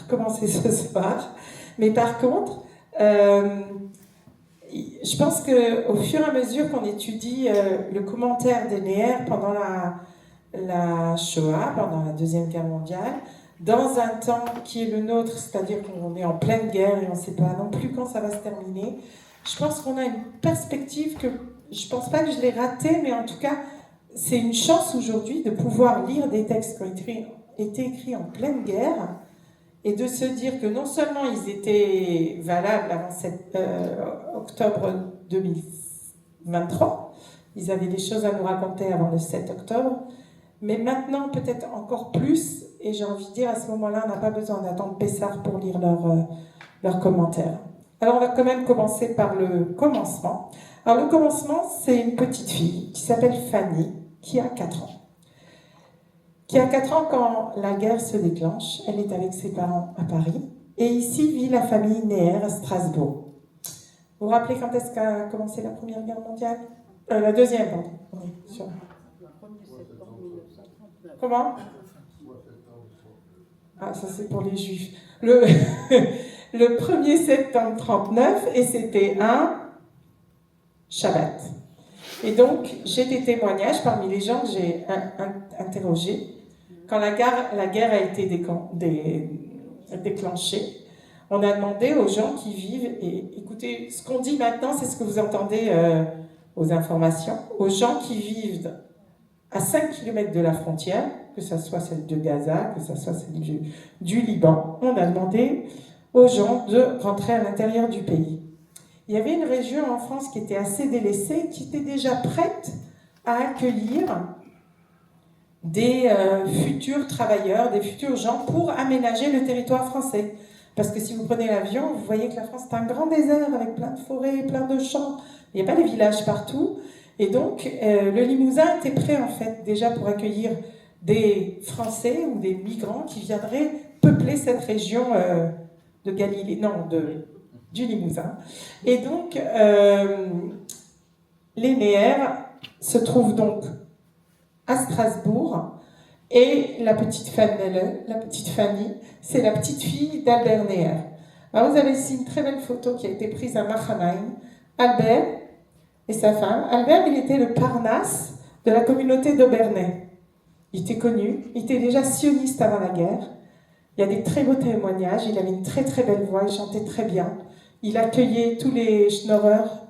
recommencer ce soir. Mais par contre, je pense qu'au fur et à mesure qu'on étudie le commentaire des Neher pendant la Shoah, pendant la Deuxième Guerre mondiale, dans un temps qui est le nôtre, c'est-à-dire qu'on est en pleine guerre et on ne sait pas non plus quand ça va se terminer, je pense qu'on a une perspective que, je ne pense pas que je l'ai ratée, mais en tout cas, c'est une chance aujourd'hui de pouvoir lire des textes qui ont été écrits en pleine guerre et de se dire que non seulement ils étaient valables avant octobre 2023, ils avaient des choses à nous raconter avant le 7 octobre, mais maintenant peut-être encore plus, et j'ai envie de dire à ce moment-là, on n'a pas besoin d'attendre Pessah pour lire leurs commentaires. Alors on va quand même commencer par le commencement. Alors le commencement, c'est une petite fille qui s'appelle Fanny, qui a 4 ans. Qui a 4 ans quand la guerre se déclenche. Elle est avec ses parents à Paris. Et ici vit la famille Neher à Strasbourg. Vous vous rappelez quand est-ce qu'a commencé la Première Guerre mondiale La Deuxième, pardon. Oui, sur... Comment Ah, ça c'est pour les Juifs. Le 1er septembre 1939, et c'était un Shabbat. Et donc, j'ai des témoignages parmi les gens que j'ai interrogés. Quand la guerre a été déclenchée, on a demandé aux gens qui vivent, et écoutez, ce qu'on dit maintenant, c'est ce que vous entendez aux informations, aux gens qui vivent à 5 km de la frontière, que ce soit celle de Gaza, que ce soit celle du Liban, on a demandé aux gens de rentrer à l'intérieur du pays. Il y avait une région en France qui était assez délaissée, qui était déjà prête à accueillir des futurs travailleurs, des futurs gens pour aménager le territoire français. Parce que si vous prenez l'avion, vous voyez que la France est un grand désert avec plein de forêts, plein de champs. Il n'y a pas des villages partout. Et donc, le Limousin était prêt en fait déjà pour accueillir des Français ou des migrants qui viendraient peupler cette région de Galilée, du Limousin. Et donc, les Neher se trouvent donc à Strasbourg, et la petite Fanny, c'est la petite fille d'Albert Neher. Alors vous avez ici une très belle photo qui a été prise à Machanaïm. Albert et sa femme. Albert, il était le Parnasse de la communauté d'Obernai. Il était connu, il était déjà sioniste avant la guerre. Il y a des très beaux témoignages, il avait une très très belle voix, il chantait très bien. Il accueillait tous les schnorreurs.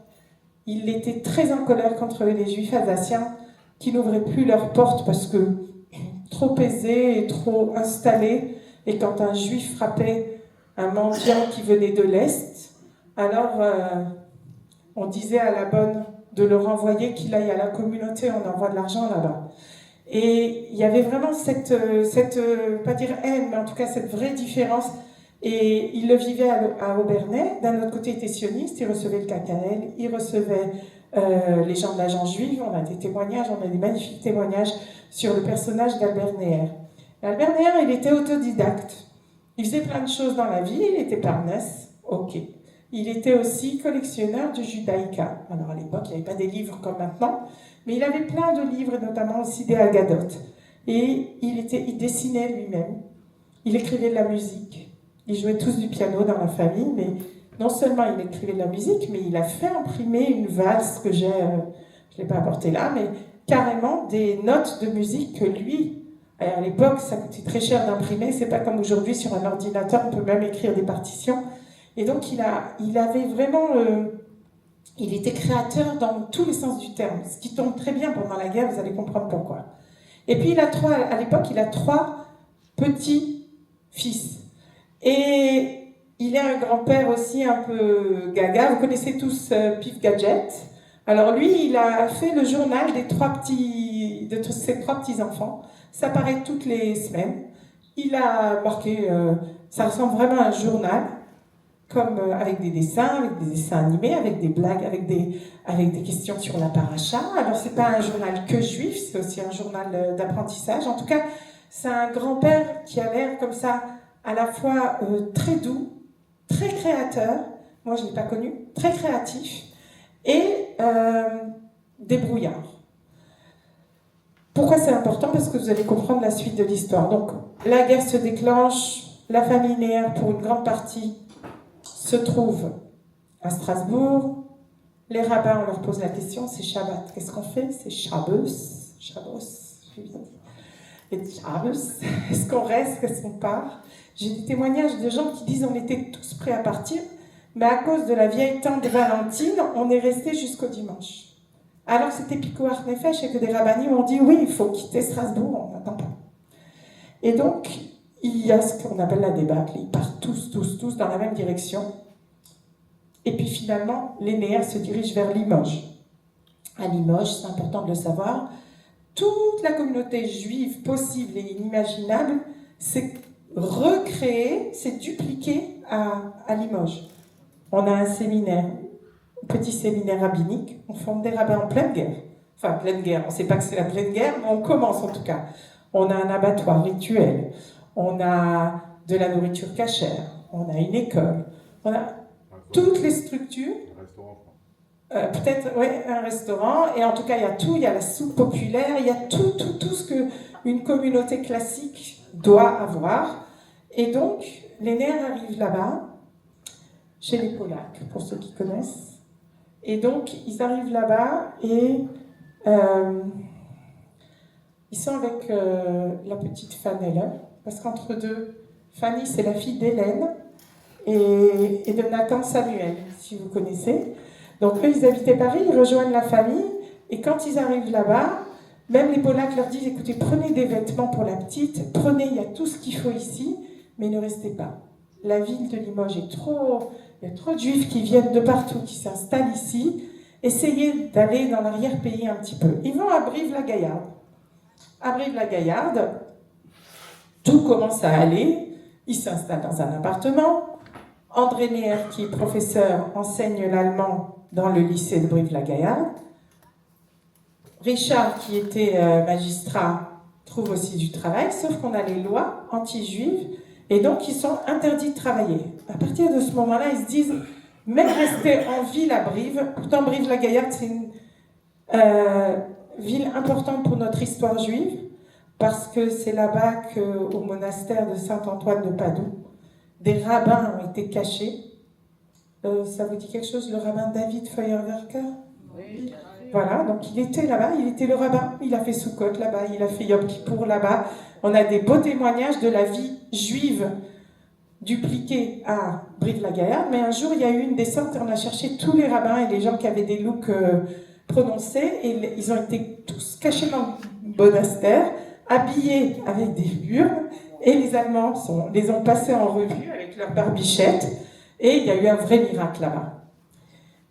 Il était très en colère contre les juifs alsaciens qui n'ouvraient plus leurs portes parce que trop aisés et trop installés. Et quand un juif frappait un mendiant qui venait de l'Est, alors on disait à la bonne de le renvoyer, qu'il aille à la communauté, on envoie de l'argent là-bas. Et il y avait vraiment cette pas dire haine, mais en tout cas cette vraie différence. Et il le vivait à Obernai. D'un autre côté, il était sioniste, il recevait le KKL, il recevait les gens de l'agence juive. On a des témoignages, on a des magnifiques témoignages sur le personnage d'Albert Neher. Albert Neher, il était autodidacte. Il faisait plein de choses dans la vie, il était parnasse, ok. Il était aussi collectionneur de Judaïka. Alors à l'époque, il n'y avait pas des livres comme maintenant, mais il avait plein de livres, notamment aussi des Haggadot. Et il dessinait lui-même, il écrivait de la musique. Ils jouaient tous du piano dans la famille, mais non seulement il écrivait de la musique, mais il a fait imprimer une valse que je ne l'ai pas apportée là, mais carrément des notes de musique que lui, à l'époque, ça coûtait très cher d'imprimer, c'est pas comme aujourd'hui, sur un ordinateur, on peut même écrire des partitions. Et donc il avait vraiment, il était créateur dans tous les sens du terme, ce qui tombe très bien pendant la guerre, vous allez comprendre pourquoi. Et puis à l'époque, il a 3 petits-fils. Et il est un grand-père aussi un peu gaga. Vous connaissez tous Pif Gadget. Alors lui, il a fait le journal de ses 3 petits-enfants. Ça paraît toutes les semaines. Il a marqué, ça ressemble vraiment à un journal, comme avec des dessins animés, avec des blagues, avec des questions sur la paracha. Alors c'est pas un journal que juif, c'est aussi un journal d'apprentissage. En tout cas, c'est un grand-père qui a l'air comme ça, à la fois très doux, très créateur, moi je ne l'ai pas connu, très créatif, et débrouillard. Pourquoi c'est important? Parce que vous allez comprendre la suite de l'histoire. Donc, la guerre se déclenche, La famille Neher, pour une grande partie, se trouve à Strasbourg. Les rabbins, on leur pose la question, c'est Shabbat. Qu'est-ce qu'on fait? C'est Shabbos. Shabbos, j'ai bien dit. Et Shabbos, est-ce qu'on reste? Est-ce qu'on part? J'ai des témoignages de gens qui disent on était tous prêts à partir, mais à cause de la vieille tante Valentine, on est resté jusqu'au dimanche. Alors c'était Pikuach Nefesh et que des rabbinim ont dit oui, il faut quitter Strasbourg, on n'attend pas. Et donc, il y a ce qu'on appelle la débâcle. Ils partent tous dans la même direction. Et puis finalement, les Neher se dirigent vers Limoges. À Limoges, c'est important de le savoir, toute la communauté juive possible et inimaginable s'est recréée, s'est dupliquée à Limoges. On a un séminaire, un petit séminaire rabbinique, on forme des rabbins en pleine guerre. Enfin, pleine guerre, on ne sait pas que c'est la pleine guerre, mais on commence en tout cas. On a un abattoir rituel, on a de la nourriture cachère, on a une école, on a toutes les structures. Peut-être, oui, un restaurant, et en tout cas, il y a tout, il y a la soupe populaire, il y a tout ce qu'une communauté classique doit avoir. Et donc, les Neher arrivent là-bas, chez les Polacs, pour ceux qui connaissent. Et donc, ils arrivent là-bas et ils sont avec la petite Fanny, parce qu'entre deux, Fanny, c'est la fille d'Hélène et de Nathan Samuel, si vous connaissez. Donc eux, ils habitaient Paris, ils rejoignent la famille, et quand ils arrivent là-bas, même les Polacs leur disent, écoutez, prenez des vêtements pour la petite, prenez, il y a tout ce qu'il faut ici, mais ne restez pas. La ville de Limoges est trop... Il y a trop de juifs qui viennent de partout, qui s'installent ici. Essayez d'aller dans l'arrière-pays un petit peu. Ils vont à Brive-la-Gaillarde. À Brive-la-Gaillarde, tout commence à aller. Ils s'installent dans un appartement. André Neher, qui est professeur, enseigne l'allemand dans le lycée de Brive-la-Gaillarde. Richard, qui était magistrat, trouve aussi du travail, sauf qu'on a les lois anti-juives, et donc ils sont interdits de travailler. À partir de ce moment-là, ils se disent, même rester en ville à Brive, pourtant Brive-la-Gaillarde, c'est une ville importante pour notre histoire juive, parce que c'est là-bas qu'au monastère de Saint-Antoine de Padoue, des rabbins ont été cachés. Ça vous dit quelque chose, le rabbin David Feuerwerker? Oui. Voilà, donc il était là-bas, il était le rabbin, il a fait Soukot là-bas, il a fait Yom Kippour là-bas. On a des beaux témoignages de la vie juive dupliquée à Brive-la-Gaillarde, mais un jour il y a eu une descente et on a cherché tous les rabbins et les gens qui avaient des looks prononcés, et ils ont été tous cachés dans le monastère, habillés avec des urnes, et les Allemands les ont passés en revue avec leurs barbichettes, et il y a eu un vrai miracle là-bas.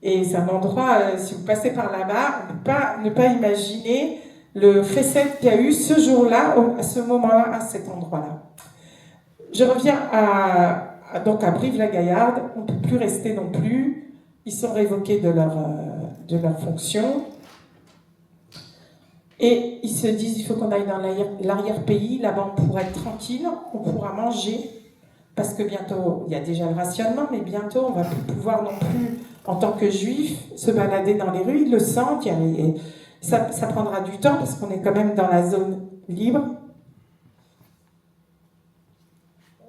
Et c'est un endroit, si vous passez par là-bas, on ne peut pas ne pas imaginer le chesed qu'il y a eu ce jour-là, à ce moment-là, à cet endroit-là. Je reviens donc à Brive-la-Gaillarde, on ne peut plus rester non plus, ils sont révoqués de leur fonction, et ils se disent, il faut qu'on aille dans l'arrière-pays, là-bas on pourra être tranquille, on pourra manger, parce que bientôt, il y a déjà le rationnement, mais bientôt on ne va plus pouvoir non plus, en tant que juif, se balader dans les rues, ils le sentent, ça prendra du temps, parce qu'on est quand même dans la zone libre.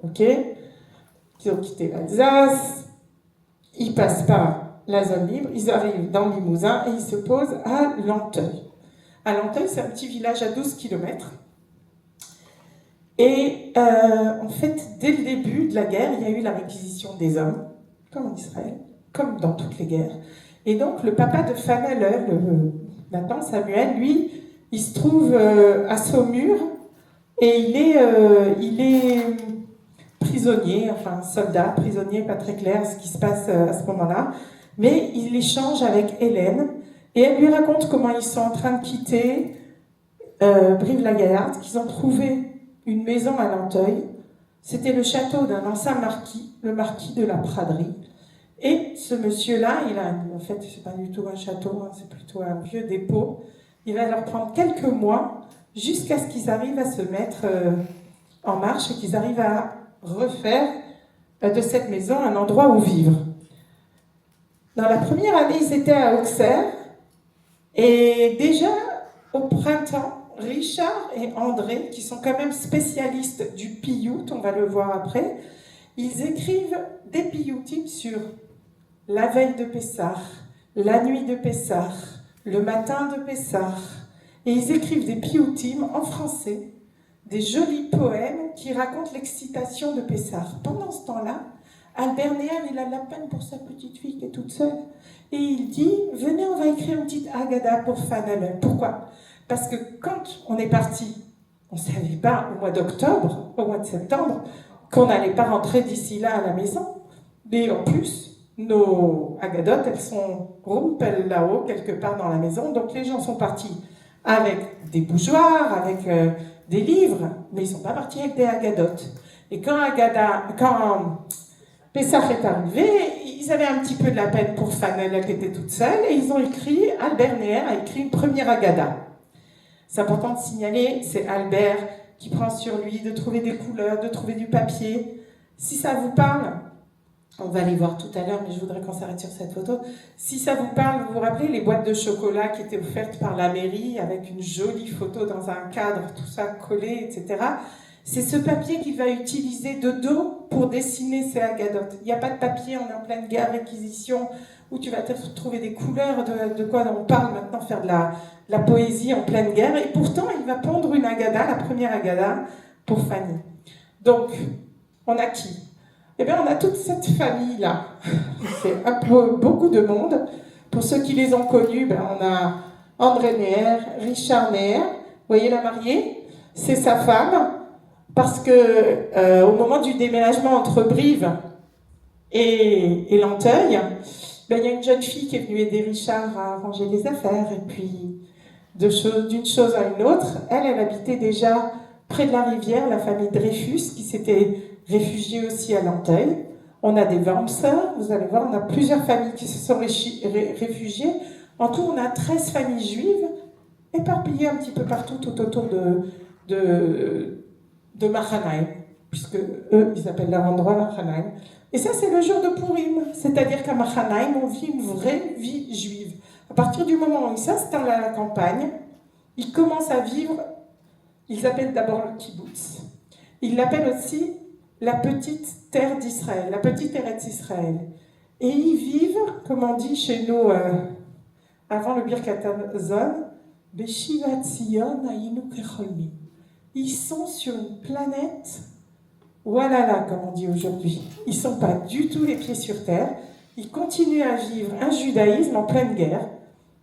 Ok? Ils ont quitté l'Alsace, ils passent par la zone libre, ils arrivent dans le Limousin et ils se posent à Lanteuil. À Lanteuil, c'est un petit village à 12 km. Et en fait, dès le début de la guerre, il y a eu la réquisition des hommes, comme en Israël, comme dans toutes les guerres. Et donc, le papa de Fanel, Nathan Samuel, lui, il se trouve à Saumur et il est prisonnier, enfin soldat, prisonnier, pas très clair ce qui se passe à ce moment-là, mais il échange avec Hélène et elle lui raconte comment ils sont en train de quitter Brive-la-Gaillarde, qu'ils ont trouvé une maison à Lanteuil. C'était le château d'un ancien marquis, le marquis de la Praderie. Et ce monsieur-là, en fait, c'est pas du tout un château, hein, c'est plutôt un vieux dépôt. Il va leur prendre quelques mois jusqu'à ce qu'ils arrivent à se mettre en marche et qu'ils arrivent à refaire de cette maison un endroit où vivre. Dans la première année, ils étaient à Auxerre et déjà au printemps, Richard et André, qui sont quand même spécialistes du piyut, on va le voir après, ils écrivent des piyutim sur la veille de Pessah, la nuit de Pessah, le matin de Pessah. Et ils écrivent des piyutim en français, des jolis poèmes qui racontent l'excitation de Pessah. Pendant ce temps-là, Albert Neher, il a de la peine pour sa petite fille qui est toute seule. Et il dit, venez, on va écrire une petite Haggadah pour Fanel. Pourquoi ? Parce que quand on est parti, on ne savait pas au mois d'octobre, au mois de septembre, qu'on n'allait pas rentrer d'ici là à la maison. Mais en plus, nos Haggadot, elles sont rumpel là-haut, quelque part dans la maison. Donc les gens sont partis avec des bougeoirs, avec des livres, mais ils ne sont pas partis avec des Haggadot. Et quand Pessah est arrivé, ils avaient un petit peu de la peine pour Fanel qui était toute seule, et ils ont écrit, Albert Neher a écrit une première Haggadah. C'est important de signaler, c'est Albert qui prend sur lui de trouver des couleurs, de trouver du papier. Si ça vous parle, on va les voir tout à l'heure, mais je voudrais qu'on s'arrête sur cette photo. Si ça vous parle, vous vous rappelez les boîtes de chocolat qui étaient offertes par la mairie avec une jolie photo dans un cadre, tout ça collé, etc. C'est ce papier qu'il va utiliser de dos pour dessiner ses Haggadot. Il n'y a pas de papier, on est en pleine guerre, réquisition, où tu vas trouver des couleurs, de quoi on parle maintenant, faire de la poésie en pleine guerre. Et pourtant, il va pondre une Haggadah, la première Haggadah, pour Fanny. Donc, on a qui ? Eh bien, on a toute cette famille-là. C'est un peu beaucoup de monde. Pour ceux qui les ont connus, on a André Neher, Richard Neher. Vous voyez la mariée ? C'est sa femme. Parce que au moment du déménagement entre Brive et Lanteuil, il y a une jeune fille qui est venue aider Richard à ranger les affaires. Et puis, d'une chose à une autre, elle habitait déjà près de la rivière, la famille Dreyfus, qui s'était réfugiée aussi à Lanteuil. On a des Wormser, vous allez voir, on a plusieurs familles qui se sont réfugiées. En tout, on a 13 familles juives, éparpillées un petit peu partout, tout autour de Mahanaim, puisque eux, ils appellent leur endroit Mahanaim. Et ça, c'est le jour de Purim, c'est-à-dire qu'à Mahanaim, on vit une vraie vie juive. À partir du moment où ils s'installent à la campagne, ils commencent à vivre, ils appellent d'abord le kibbutz. Ils l'appellent aussi la petite terre d'Israël, la petite Eretz Israël. Et ils vivent, comme on dit chez nous, avant le Birkat Hamazon, Beshivat Zion hayinu kecholmim. Ils sont sur une planète, voilà, comme on dit aujourd'hui. Ils ne sont pas du tout les pieds sur terre. Ils continuent à vivre un judaïsme en pleine guerre.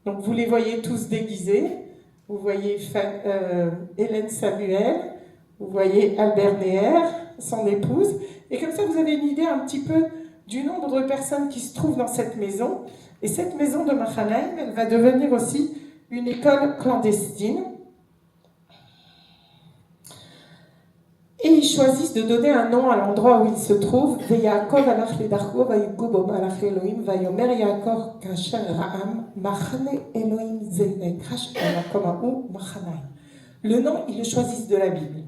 Donc vous les voyez tous déguisés. Vous voyez Hélène Samuel, vous voyez Albert Neher, son épouse. Et comme ça, vous avez une idée un petit peu du nombre de personnes qui se trouvent dans cette maison. Et cette maison de Mahanaim, elle va devenir aussi une école clandestine. Et ils choisissent de donner un nom à l'endroit où ils se trouvent. Ve'Yaakov alach ledarko vayigbu bo malach Elohim vayomer Yaakov kasher ra'am machane Elohim ze nekrash elakamu Mahanaim. Le nom, ils le choisissent de la Bible.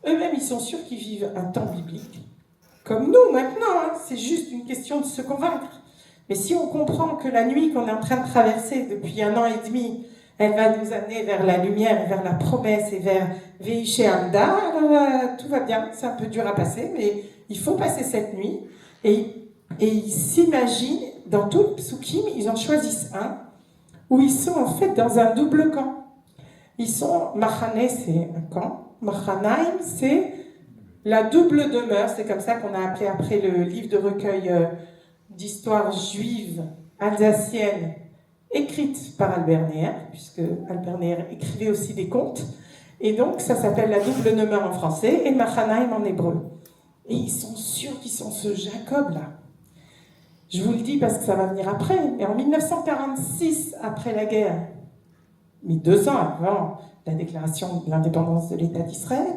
Eux-mêmes, ils sont sûrs qu'ils vivent un temps biblique. Comme nous, maintenant, c'est juste une question de se convaincre. Mais si on comprend que la nuit qu'on est en train de traverser depuis 1 an et demi, elle va nous amener vers la lumière, vers la promesse et vers Ve'ishe Amda, alors tout va bien. C'est un peu dur à passer, mais il faut passer cette nuit. Et ils s'imaginent, dans tout le psukim, ils en choisissent un, où ils sont en fait dans un double camp. Ils sont, Machane, c'est un camp, Mahanaim, c'est la double demeure, c'est comme ça qu'on a appelé après le livre de recueil d'histoire juive alsacienne, écrite par Albert Neher, puisque Albert Neher écrivait aussi des contes, et donc ça s'appelle la double demeure en français, et Mahanaim en hébreu. Et ils sont sûrs qu'ils sont ce Jacob-là. Je vous le dis parce que ça va venir après, mais en 1946, après la guerre, mais 2 ans avant la déclaration de l'indépendance de l'État d'Israël,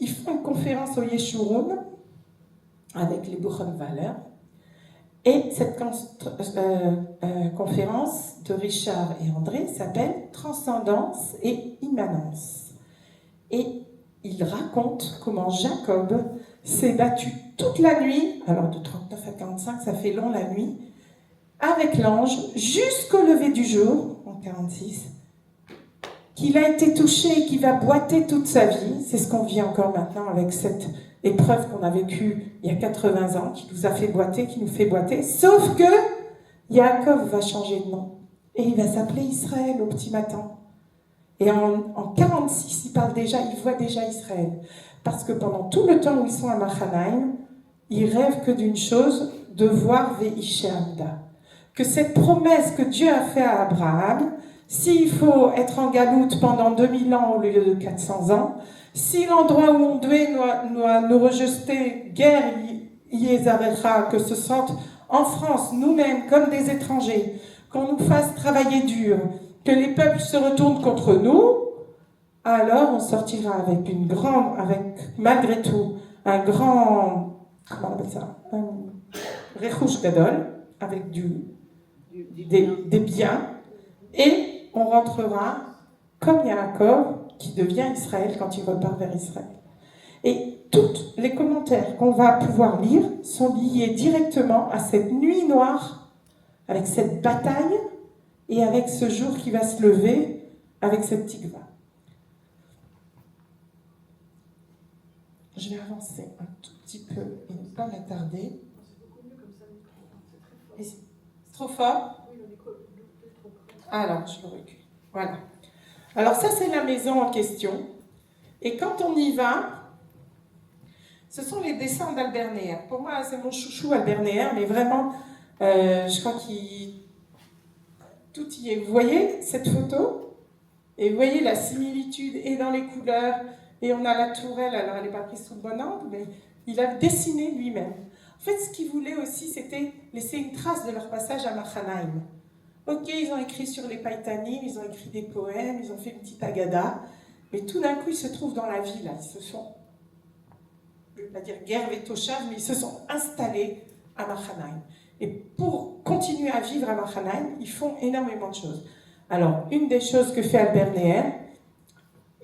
ils font une conférence au Yeshurun avec les Buchenwalder. Et cette conférence de Richard et André s'appelle Transcendance et Immanence. Et ils racontent comment Jacob s'est battu toute la nuit, alors de 39 à 45, ça fait long la nuit, avec l'ange jusqu'au lever du jour, en 46, qu'il a été touché et qu'il va boiter toute sa vie. C'est ce qu'on vit encore maintenant avec cette épreuve qu'on a vécue il y a 80 ans, qui nous a fait boiter, qui nous fait boiter. Sauf que Yaakov va changer de nom. Et il va s'appeler Israël au petit matin. Et en 46, il voit déjà Israël. Parce que pendant tout le temps où ils sont à Mahanaïm, ils rêvent que d'une chose, de voir Ve'ishamda. Que cette promesse que Dieu a faite à Abraham, s'il faut être en galoute pendant 2000 ans au lieu de 400 ans, si l'endroit où on doit nous rejeter, guerre, Yezarecha, que se sentent en France, nous-mêmes, comme des étrangers, qu'on nous fasse travailler dur, que les peuples se retournent contre nous, alors on sortira malgré tout, un grand, comment on appelle ça, un Rechush Gadol, avec des biens, et on rentrera comme Yaakov, qui devient Israël quand il repart vers Israël. Et tous les commentaires qu'on va pouvoir lire sont liés directement à cette nuit noire, avec cette bataille, et avec ce jour qui va se lever, avec cette tikva. Je vais avancer un tout petit peu et ne pas m'attarder. C'est trop fort? Alors, je le recule. Voilà. Alors ça, c'est la maison en question. Et quand on y va, ce sont les dessins d'Albert Neher. Pour moi, c'est mon chouchou, Albert Neher, mais vraiment, je crois tout y est. Vous voyez cette photo? Et vous voyez la similitude et dans les couleurs, et on a la tourelle, alors elle n'est pas prise sous le bon angle, mais il a dessiné lui-même. En fait, ce qu'il voulait aussi, c'était laisser une trace de leur passage à Mahanaïm. Ok, ils ont écrit sur les Païtanim, ils ont écrit des poèmes, ils ont fait une petite agada, mais tout d'un coup, ils se trouvent dans la ville, ils se sont, je ne vais pas dire guerre et toshav, mais ils se sont installés à Mahanaïm. Et pour continuer à vivre à Mahanaïm, ils font énormément de choses. Alors, une des choses que fait Albert Neher,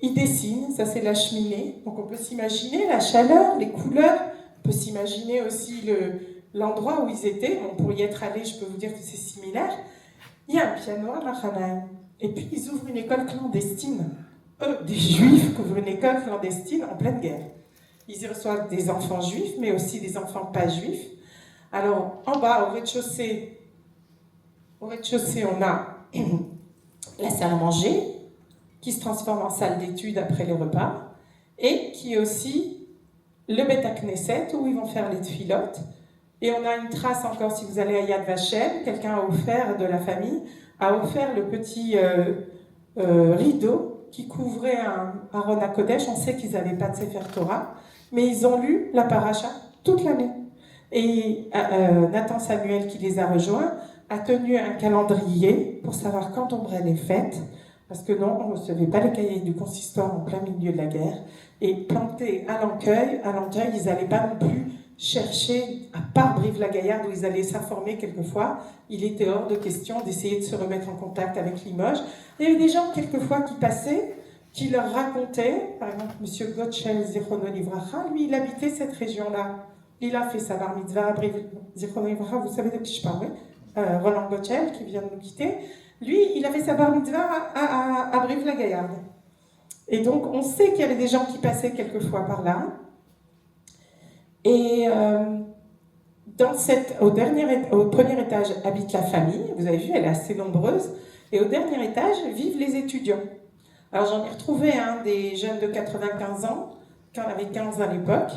il dessine, ça c'est la cheminée, donc on peut s'imaginer la chaleur, les couleurs, on peut s'imaginer aussi l'endroit où ils étaient. Bon, pour y être allé, je peux vous dire que c'est similaire. Il y a un piano à Mahanaïm, et puis ils ouvrent une école clandestine. Eux, des juifs qui ouvrent une école clandestine en pleine guerre. Ils y reçoivent des enfants juifs, mais aussi des enfants pas juifs. Alors, en bas, au rez-de-chaussée, on a la salle à manger, qui se transforme en salle d'études après les repas, et qui est aussi le Beth Knesset, où ils vont faire les tfilotes. Et on a une trace encore, si vous allez à Yad Vashem, quelqu'un a offert, de la famille, a offert le petit rideau qui couvrait un Aaron HaKodesh. On sait qu'ils n'avaient pas de Sefer Torah, mais ils ont lu la paracha toute l'année. Et Nathan Samuel, qui les a rejoints, a tenu un calendrier pour savoir quand tomberait les fêtes, parce que non, on ne recevait pas les cahiers du consistoire en plein milieu de la guerre, et plantés à Lancueil, ils n'allaient pas non plus chercher, à part Brive-la-Gaillarde, où ils allaient s'informer quelquefois, il était hors de question d'essayer de se remettre en contact avec Limoges. Il y avait des gens, quelquefois, qui passaient, qui leur racontaient, par exemple, M. Gottschel Zichrono Livracha, lui, il habitait cette région-là. Il a fait sa bar mitzvah à Brive, Zichrono Livracha, vous savez de qui je parle, oui. Roland Gottschel, qui vient de nous quitter, lui, il a fait sa bar mitzvah à Brive-la-Gaillarde. Et donc, on sait qu'il y avait des gens qui passaient quelquefois par là. Et au premier étage habite la famille, vous avez vu, elle est assez nombreuse, et au dernier étage vivent les étudiants. Alors j'en ai retrouvé un des jeunes de 95 ans, qui en avait 15 à l'époque,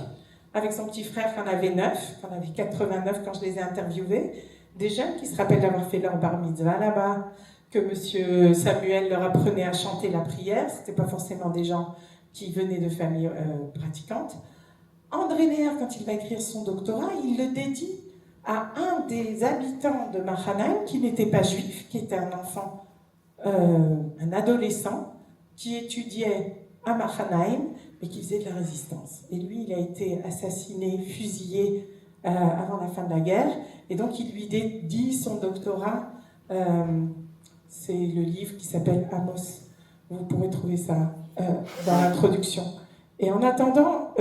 avec son petit frère qui en avait 9, qui en avait 89 quand je les ai interviewés, des jeunes qui se rappellent d'avoir fait leur bar mitzvah là-bas, que M. Samuel leur apprenait à chanter la prière, c'était pas forcément des gens qui venaient de familles pratiquantes. André Neher, quand il va écrire son doctorat, il le dédie à un des habitants de Mahanaïm qui n'était pas juif, qui était un enfant, un adolescent, qui étudiait à Mahanaïm, mais qui faisait de la résistance. Et lui, il a été assassiné, fusillé avant la fin de la guerre, et donc il lui dédie son doctorat. C'est le livre qui s'appelle Amos. Vous pourrez trouver ça dans l'introduction. Et en attendant,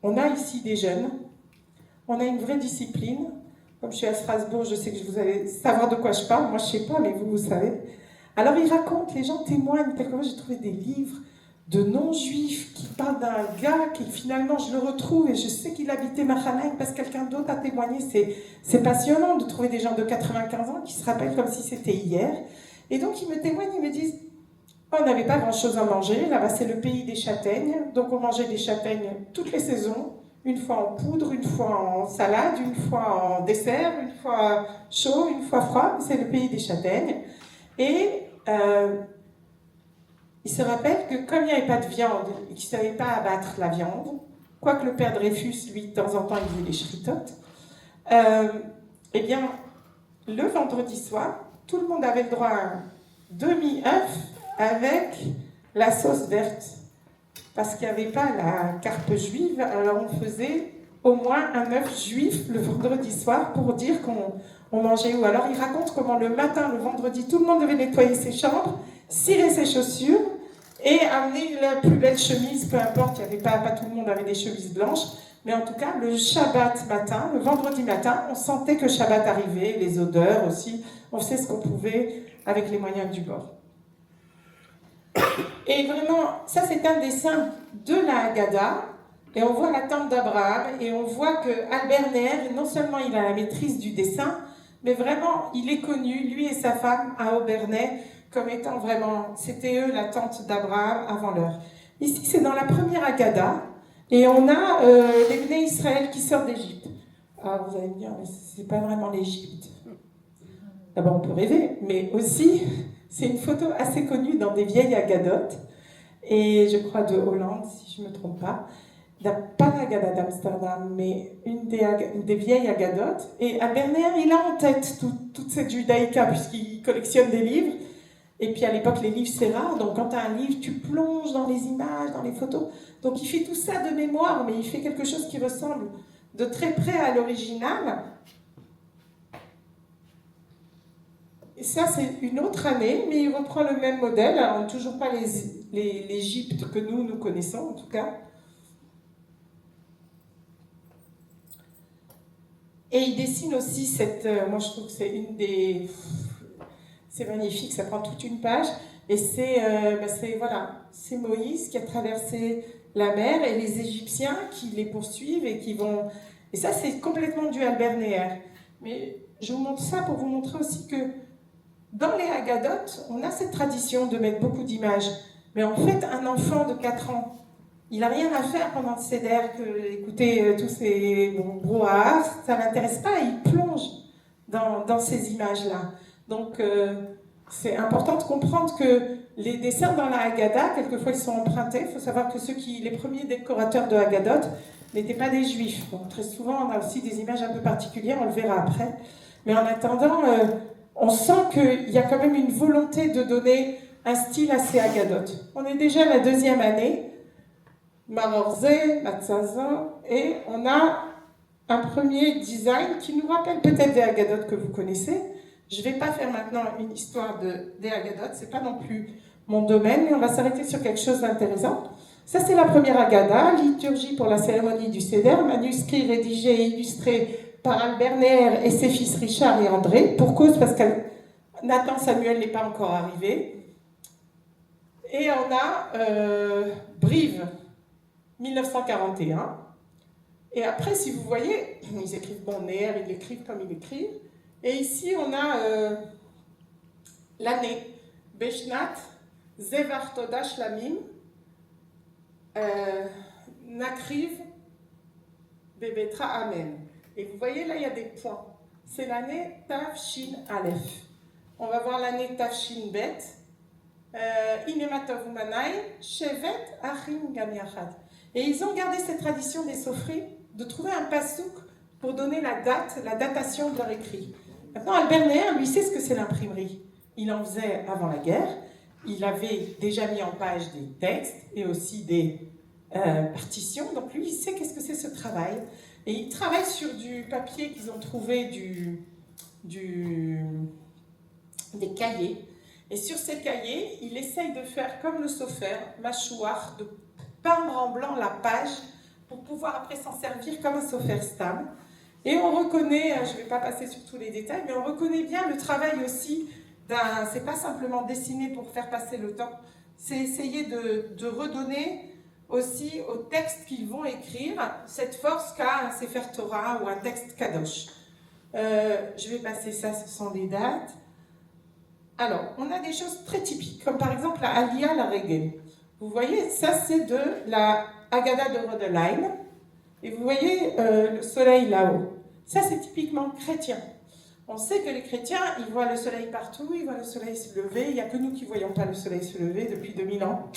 on a ici des jeunes, on a une vraie discipline. Comme je suis à Strasbourg, je sais que vous allez savoir de quoi je parle. Moi, je ne sais pas, mais vous savez. Alors il raconte, les gens témoignent, quelquefois j'ai trouvé des livres de non-juifs qui parlent d'un gars qui finalement je le retrouve et je sais qu'il habitait Mahanaïm parce que quelqu'un d'autre a témoigné. C'est passionnant de trouver des gens de 95 ans qui se rappellent comme si c'était hier. Et donc ils me témoignent, ils me disent on n'avait pas grand-chose à manger, là-bas c'est le pays des châtaignes, donc on mangeait des châtaignes toutes les saisons, une fois en poudre, une fois en salade, une fois en dessert, une fois chaud, une fois froid, c'est le pays des châtaignes. Et il se rappelle que comme il n'y avait pas de viande et qu'il ne savait pas abattre la viande, quoique le père Dreyfus, lui, de temps en temps, il faisait les shritotes, eh bien, le vendredi soir, tout le monde avait le droit à un demi-œuf avec la sauce verte. Parce qu'il n'y avait pas la carpe juive, alors on faisait au moins un œuf juif le vendredi soir pour dire qu'on mangeait où. Alors il raconte comment le matin, le vendredi, tout le monde devait nettoyer ses chambres, cirer ses chaussures et amener la plus belle chemise, peu importe, il y avait pas tout le monde avait des chemises blanches, mais en tout cas, le Shabbat matin, le vendredi matin, on sentait que Shabbat arrivait, les odeurs aussi, on faisait ce qu'on pouvait avec les moyens du bord. Et vraiment, ça c'est un dessin de la Haggadah, et on voit la tente d'Abraham, et on voit que Albert Neher, non seulement il a la maîtrise du dessin, mais vraiment il est connu, lui et sa femme, à Obernai, comme étant vraiment, c'était eux la tente d'Abraham avant l'heure. Ici c'est dans la première Haggadah, et on a les Bnei Israël qui sortent d'Égypte. Alors vous allez me dire, mais c'est pas vraiment l'Égypte. D'abord on peut rêver, mais aussi... C'est une photo assez connue dans des vieilles Haggadot, et je crois de Hollande, si je ne me trompe pas. Pas l'Haggadah d'Amsterdam, mais une des vieilles Haggadot. Et Albert Neher, il a en tête toute cette judaïka, puisqu'il collectionne des livres. Et puis à l'époque, les livres, c'est rare. Donc quand tu as un livre, tu plonges dans les images, dans les photos. Donc il fait tout ça de mémoire, mais il fait quelque chose qui ressemble de très près à l'original. Et ça, c'est une autre année, mais il reprend le même modèle. Alors, toujours pas l'Égypte que nous connaissons, en tout cas. Et il dessine aussi cette... moi, je trouve que c'est une des... C'est magnifique, ça prend toute une page. Et c'est Moïse qui a traversé la mer et les Égyptiens qui les poursuivent et qui vont... Et ça, c'est complètement du Albert Neher. Mais je vous montre ça pour vous montrer aussi que dans les Haggadot, on a cette tradition de mettre beaucoup d'images. Mais en fait, un enfant de 4 ans, il n'a rien à faire pendant le Seder que écouter tous ces brouhahas, ça ne l'intéresse pas, il plonge dans ces images-là. Donc, c'est important de comprendre que les dessins dans la Haggadah, quelquefois, ils sont empruntés. Il faut savoir que les premiers décorateurs de Haggadot n'étaient pas des juifs. Donc, très souvent, on a aussi des images un peu particulières, on le verra après. Mais en attendant... on sent qu'il y a quand même une volonté de donner un style à ces Haggadot. On est déjà à la 2e année, Marorzé, Matzazan, et on a un premier design qui nous rappelle peut-être des Haggadot que vous connaissez. Je ne vais pas faire maintenant une histoire des Haggadot, ce n'est pas non plus mon domaine, mais on va s'arrêter sur quelque chose d'intéressant. Ça, c'est la première Haggadah, liturgie pour la cérémonie du Seder, manuscrit rédigé et illustré par Albert Neher et ses fils Richard et André, pour cause parce que Nathan Samuel n'est pas encore arrivé. Et on a Brive, 1941. Et après, si vous voyez, ils écrivent Neher, ils l'écrivent comme ils l'écrivent. Et ici, on a l'année, Beshnat, Zevar Toda Shlamim, Nakriv, Bebetra Amen. Et vous voyez, là, il y a des points. C'est l'année Tafshin Aleph. On va voir l'année Tafshin Bet. Inematov Umanai, Shevet Achim Gamiachad. Et ils ont gardé cette tradition des sofrim de trouver un pasouk pour donner la datation de leur écrit. Maintenant, Albert Neher, lui, sait ce que c'est l'imprimerie. Il en faisait avant la guerre. Il avait déjà mis en page des textes et aussi des partitions. Donc lui, il sait qu'est-ce que c'est ce travail. Et il travaille sur du papier qu'ils ont trouvé des cahiers. Et sur ces cahiers, il essaye de faire comme le sofer, mâchoire, de peindre en blanc la page pour pouvoir après s'en servir comme un sofer stam. Et on reconnaît, je ne vais pas passer sur tous les détails, mais on reconnaît bien le travail aussi c'est pas simplement dessiner pour faire passer le temps, c'est essayer de redonner aussi aux textes qu'ils vont écrire cette force qu'a un Sefer Torah ou un texte Kadosh. Je vais passer ça, ce sont des dates. Alors, on a des choses très typiques, comme par exemple la Aliyah la Regel. Vous voyez, ça c'est de la Haggadah de Rodeline, et vous voyez le soleil là-haut. Ça c'est typiquement chrétien. On sait que les chrétiens, ils voient le soleil partout, ils voient le soleil se lever. Il n'y a que nous qui ne voyons pas le soleil se lever depuis 2000 ans.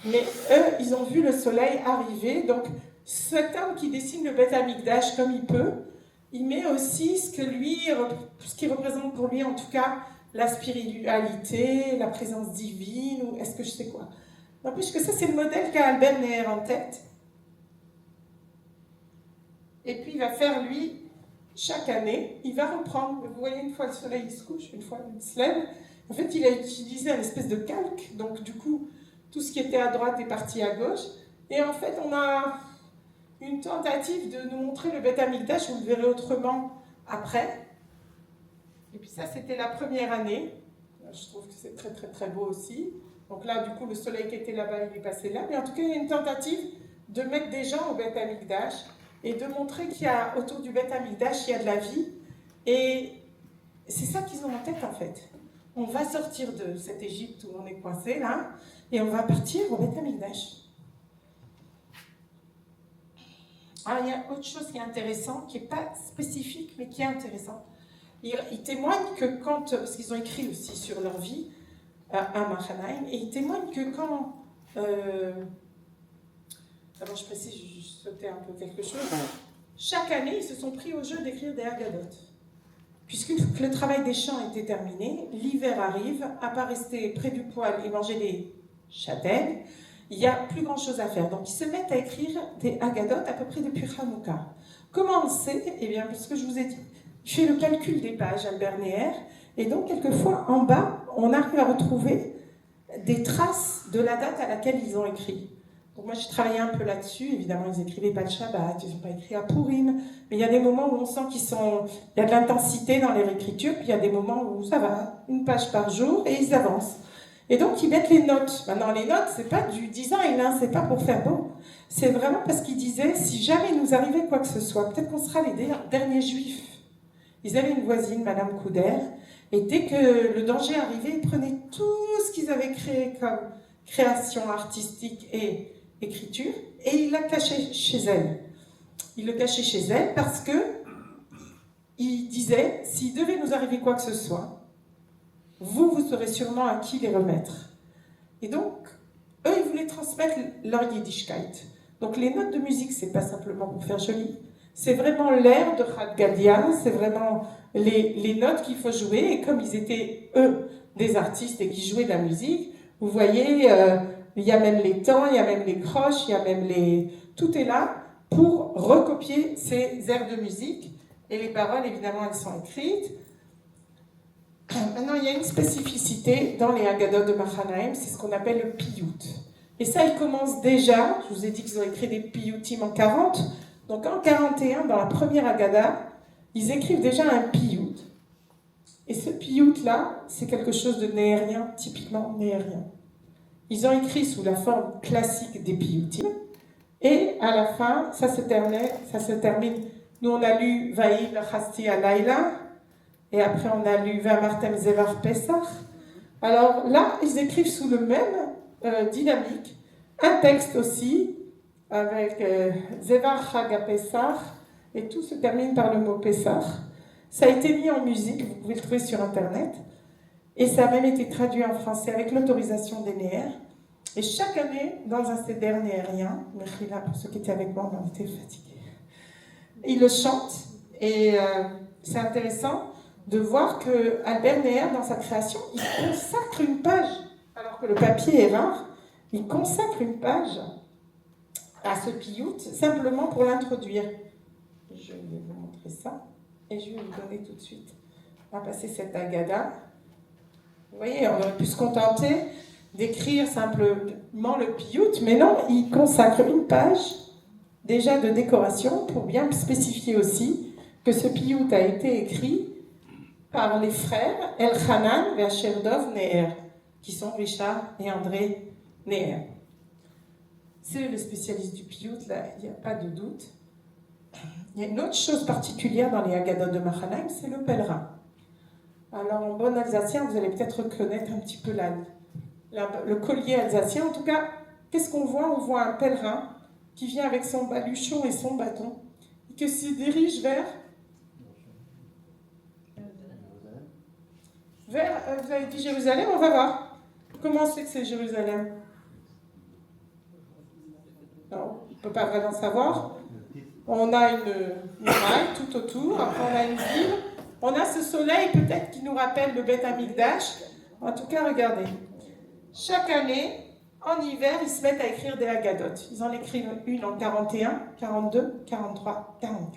Mais eux, ils ont vu le soleil arriver. Donc, cet homme qui dessine le Beth Amikdash comme il peut, il met aussi ce qui représente pour lui, en tout cas, la spiritualité, la présence divine, ou est-ce que je sais quoi. En plus que ça, c'est le modèle qu'a Albert Neher en tête. Et puis, il va faire, lui, chaque année, il va reprendre. Vous voyez, une fois le soleil se couche, une fois il se lève. En fait, il a utilisé une espèce de calque. Donc, du coup, tout ce qui était à droite est parti à gauche. Et en fait, on a une tentative de nous montrer le Beth Amikdash. Vous le verrez autrement après. Et puis ça, c'était la première année. Je trouve que c'est très, très, très beau aussi. Donc là, du coup, le soleil qui était là-bas, il est passé là. Mais en tout cas, il y a une tentative de mettre des gens au Beth Amikdash et de montrer qu'il y a, autour du Beth Amikdash, il y a de la vie. Et c'est ça qu'ils ont en tête, en fait. On va sortir de cette Égypte où on est coincé, là, et on va partir au Beth Amikdash. Ah, il y a autre chose qui est intéressant, qui n'est pas spécifique, mais qui est intéressant. Ils témoignent que quand, parce qu'ils ont écrit aussi sur leur vie à Mahanaïm, et ils témoignent que quand... D'abord, je précise, je sautais un peu quelque chose. Chaque année, ils se sont pris au jeu d'écrire des Haggadot. Puisque le travail des champs était terminé, l'hiver arrive, à part rester près du poêle et manger des châtaignes, il n'y a plus grand-chose à faire. Donc, ils se mettent à écrire des Haggadot à peu près depuis Hanouka. Comment on sait? Eh bien, parce que je vous ai dit, je fais le calcul des pages, Albert Neher, et donc, quelquefois, en bas, on arrive à retrouver des traces de la date à laquelle ils ont écrit. Donc moi, j'ai travaillé un peu là-dessus. Évidemment, ils n'écrivaient pas de Shabbat, ils n'ont pas écrit à Purim. Mais il y a des moments où on sent il y a de l'intensité dans leur écriture, puis il y a des moments où ça va, une page par jour, et ils avancent. Et donc, ils mettent les notes. Maintenant, les notes, c'est pas du design, hein, c'est pas pour faire beau. C'est vraiment parce qu'ils disaient, si jamais nous arrivait quoi que ce soit, peut-être qu'on sera les derniers juifs. Ils avaient une voisine, Madame Couder, et dès que le danger arrivait, ils prenaient tout ce qu'ils avaient créé comme création artistique et écriture, et il l'a caché chez elle. Il le cachait chez elle parce que il disait, s'il devait nous arriver quoi que ce soit, vous saurez sûrement à qui les remettre. Et donc, eux, ils voulaient transmettre leur Yiddishkeit. Donc les notes de musique, c'est pas simplement pour faire joli, c'est vraiment l'air de Hadgadia, c'est vraiment les notes qu'il faut jouer, et comme ils étaient, eux, des artistes et qui jouaient de la musique, vous voyez... il y a même les temps, il y a même les croches, il y a même les... Tout est là pour recopier ces airs de musique. Et les paroles, évidemment, elles sont écrites. Maintenant, il y a une spécificité dans les Haggadot de Mahanaïm, c'est ce qu'on appelle le piyut. Et ça, il commence déjà, je vous ai dit qu'ils ont écrit des piyutim en 40, donc en 41, dans la première Haggadah, ils écrivent déjà un piyut. Et ce piyut-là, c'est quelque chose de néérien, typiquement néérien. Ils ont écrit sous la forme classique des piyutim, et à la fin, ça se termine. Nous, on a lu Vaïm Chasti Alayla, et après, on a lu Vamartem Zevar Pesach. Alors là, ils écrivent sous le même dynamique, un texte aussi, avec Zevar Chaga Pesach, et tout se termine par le mot Pesach. Ça a été mis en musique, vous pouvez le trouver sur Internet. Et ça a même été traduit en français avec l'autorisation des Neher. Et chaque année, dans un CDR néerien, Mechila, pour ceux qui étaient avec moi, on était fatigués, ils le chantent. Et c'est intéressant de voir que Albert Neher, dans sa création, il consacre une page, alors que le papier est rare, il consacre une page à ce piyut, simplement pour l'introduire. Je vais vous montrer ça, et je vais vous donner tout de suite. On va passer cette Haggadah. Vous voyez, on aurait pu se contenter d'écrire simplement le piyut, mais non, il consacre une page déjà de décoration pour bien spécifier aussi que ce piyut a été écrit par les frères Elchanan et Dov Neher, qui sont Richard et André Neher. C'est le spécialiste du piout, là, il n'y a pas de doute. Il y a une autre chose particulière dans les Haggadot de Mahanaïm, c'est le pèlerin. Alors, en bon alsacien, vous allez peut-être reconnaître un petit peu le collier alsacien. En tout cas, qu'est-ce qu'on voit? On voit un pèlerin qui vient avec son baluchon et son bâton, et qui se dirige vers vous avez dit Jérusalem, on va voir. Comment c'est que c'est Jérusalem? Non, on ne peut pas vraiment savoir. On a une muraille tout autour, après on a une ville, on a ce soleil peut-être qui nous rappelle le Beth Amikdash. En tout cas, regardez. Chaque année, en hiver, ils se mettent à écrire des Haggadot. Ils en écrivent une en 41, 42, 43, 44.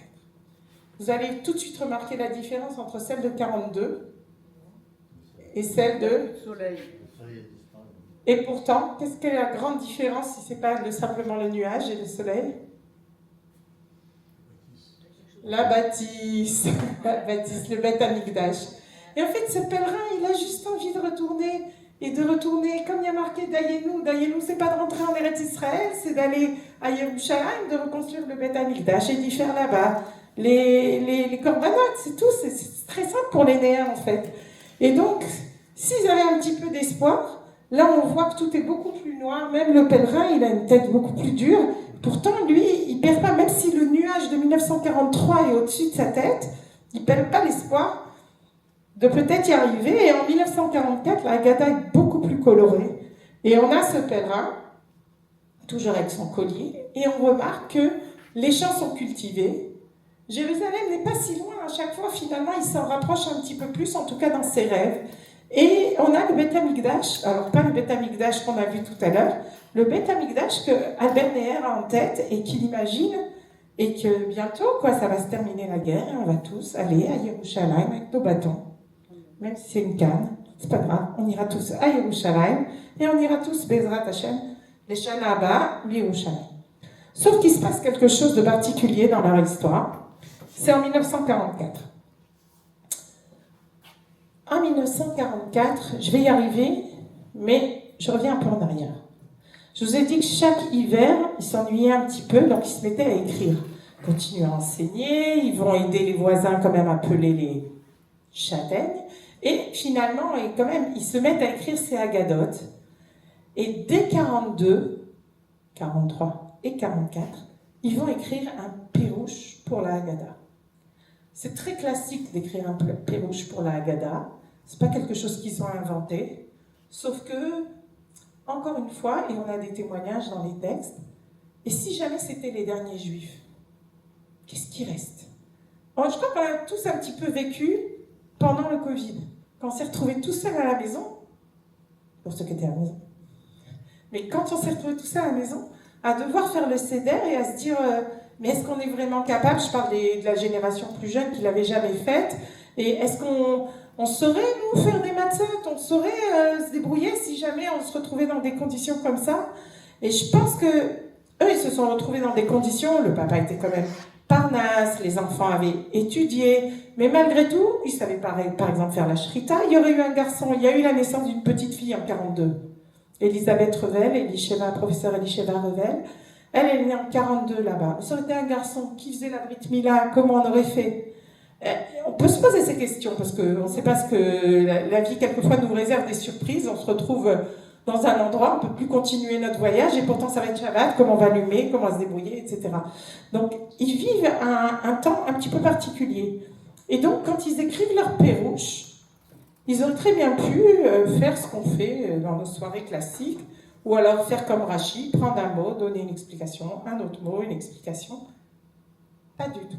Vous allez tout de suite remarquer la différence entre celle de 42 et celle de soleil. Et pourtant, qu'est-ce qu'est la grande différence si ce n'est pas simplement le nuage et le soleil? La bâtisse, le Beth Amikdash. Et en fait, ce pèlerin, il a juste envie de retourner, et de retourner, comme il y a marqué Dayenu. Dayenu, c'est pas de rentrer en Eretz Israël, c'est d'aller à Yerushalayim, de reconstruire le Beth Amikdash et d'y faire là-bas les corbanotes, c'est tout, c'est très simple pour les néens en fait. Et donc, s'ils avaient un petit peu d'espoir, là on voit que tout est beaucoup plus noir, même le pèlerin, il a une tête beaucoup plus dure. Pourtant, lui, il ne perd pas, même si le nuage de 1943 est au-dessus de sa tête, il ne perd pas l'espoir de peut-être y arriver. Et en 1944, la Haggadah est beaucoup plus colorée. Et on a ce pèlerin, toujours avec son collier, et on remarque que les champs sont cultivés. Jérusalem n'est pas si loin, à chaque fois, finalement, il s'en rapproche un petit peu plus, en tout cas dans ses rêves. Et on a le Beth Amikdash, alors pas le Beth Amikdash qu'on a vu tout à l'heure, le Beth Amikdash que Albert Neher a en tête et qu'il imagine, et que bientôt, ça va se terminer la guerre, et on va tous aller à Yerushalayim avec nos bâtons. Même si c'est une canne, c'est pas grave, on ira tous à Yerushalayim, et on ira tous, Bezrat Hashem, les Shana Abba, Yerushalayim. Sauf qu'il se passe quelque chose de particulier dans leur histoire, c'est en 1944. En 1944, je vais y arriver, mais je reviens un peu en arrière. Je vous ai dit que chaque hiver, ils s'ennuyaient un petit peu, donc ils se mettaient à écrire. Ils continuent à enseigner, ils vont aider les voisins quand même à peler les châtaignes, et finalement, ils se mettent à écrire ces Haggadot. Et dès 42, 43 et 44, ils vont écrire un pirouche pour la Haggadah. C'est très classique d'écrire un pirouche pour la Haggadah. C'est pas quelque chose qu'ils ont inventé, sauf que, encore une fois, et on a des témoignages dans les textes, et si jamais c'était les derniers juifs, qu'est-ce qui reste? Je crois qu'on a tous un petit peu vécu pendant le Covid, quand on s'est retrouvés tout seul à la maison, pour ceux qui étaient à la maison, mais quand on s'est retrouvés tout seul à la maison, à devoir faire le seder et à se dire mais est-ce qu'on est vraiment capable, je parle de la génération plus jeune qui ne l'avait jamais faite, et est-ce qu'on saurait nous faire des matzot, on saurait se débrouiller si jamais on se retrouvait dans des conditions comme ça? Et je pense que eux, ils se sont retrouvés dans des conditions, le papa était quand même parnasse, les enfants avaient étudié, mais malgré tout, ils savaient par exemple faire la shrita. Il y aurait eu un garçon, il y a eu la naissance d'une petite fille en 42. Elisabeth Revel, professeur Elisheva Revel, elle est née en 42 là-bas. Ça aurait été un garçon qui faisait la Brit Mila, comment on aurait fait? On peut se poser ces questions, parce qu'on ne sait pas ce que la vie, quelquefois, nous réserve des surprises. On se retrouve dans un endroit, on ne peut plus continuer notre voyage, et pourtant ça va être Shabbat, comment on va allumer, comment on va se débrouiller, etc. Donc, ils vivent un temps un petit peu particulier. Et donc, quand ils écrivent leur pérouche, ils ont très bien pu faire ce qu'on fait dans nos soirées classiques, ou alors faire comme Rachi, prendre un mot, donner une explication, un autre mot, une explication. Pas du tout.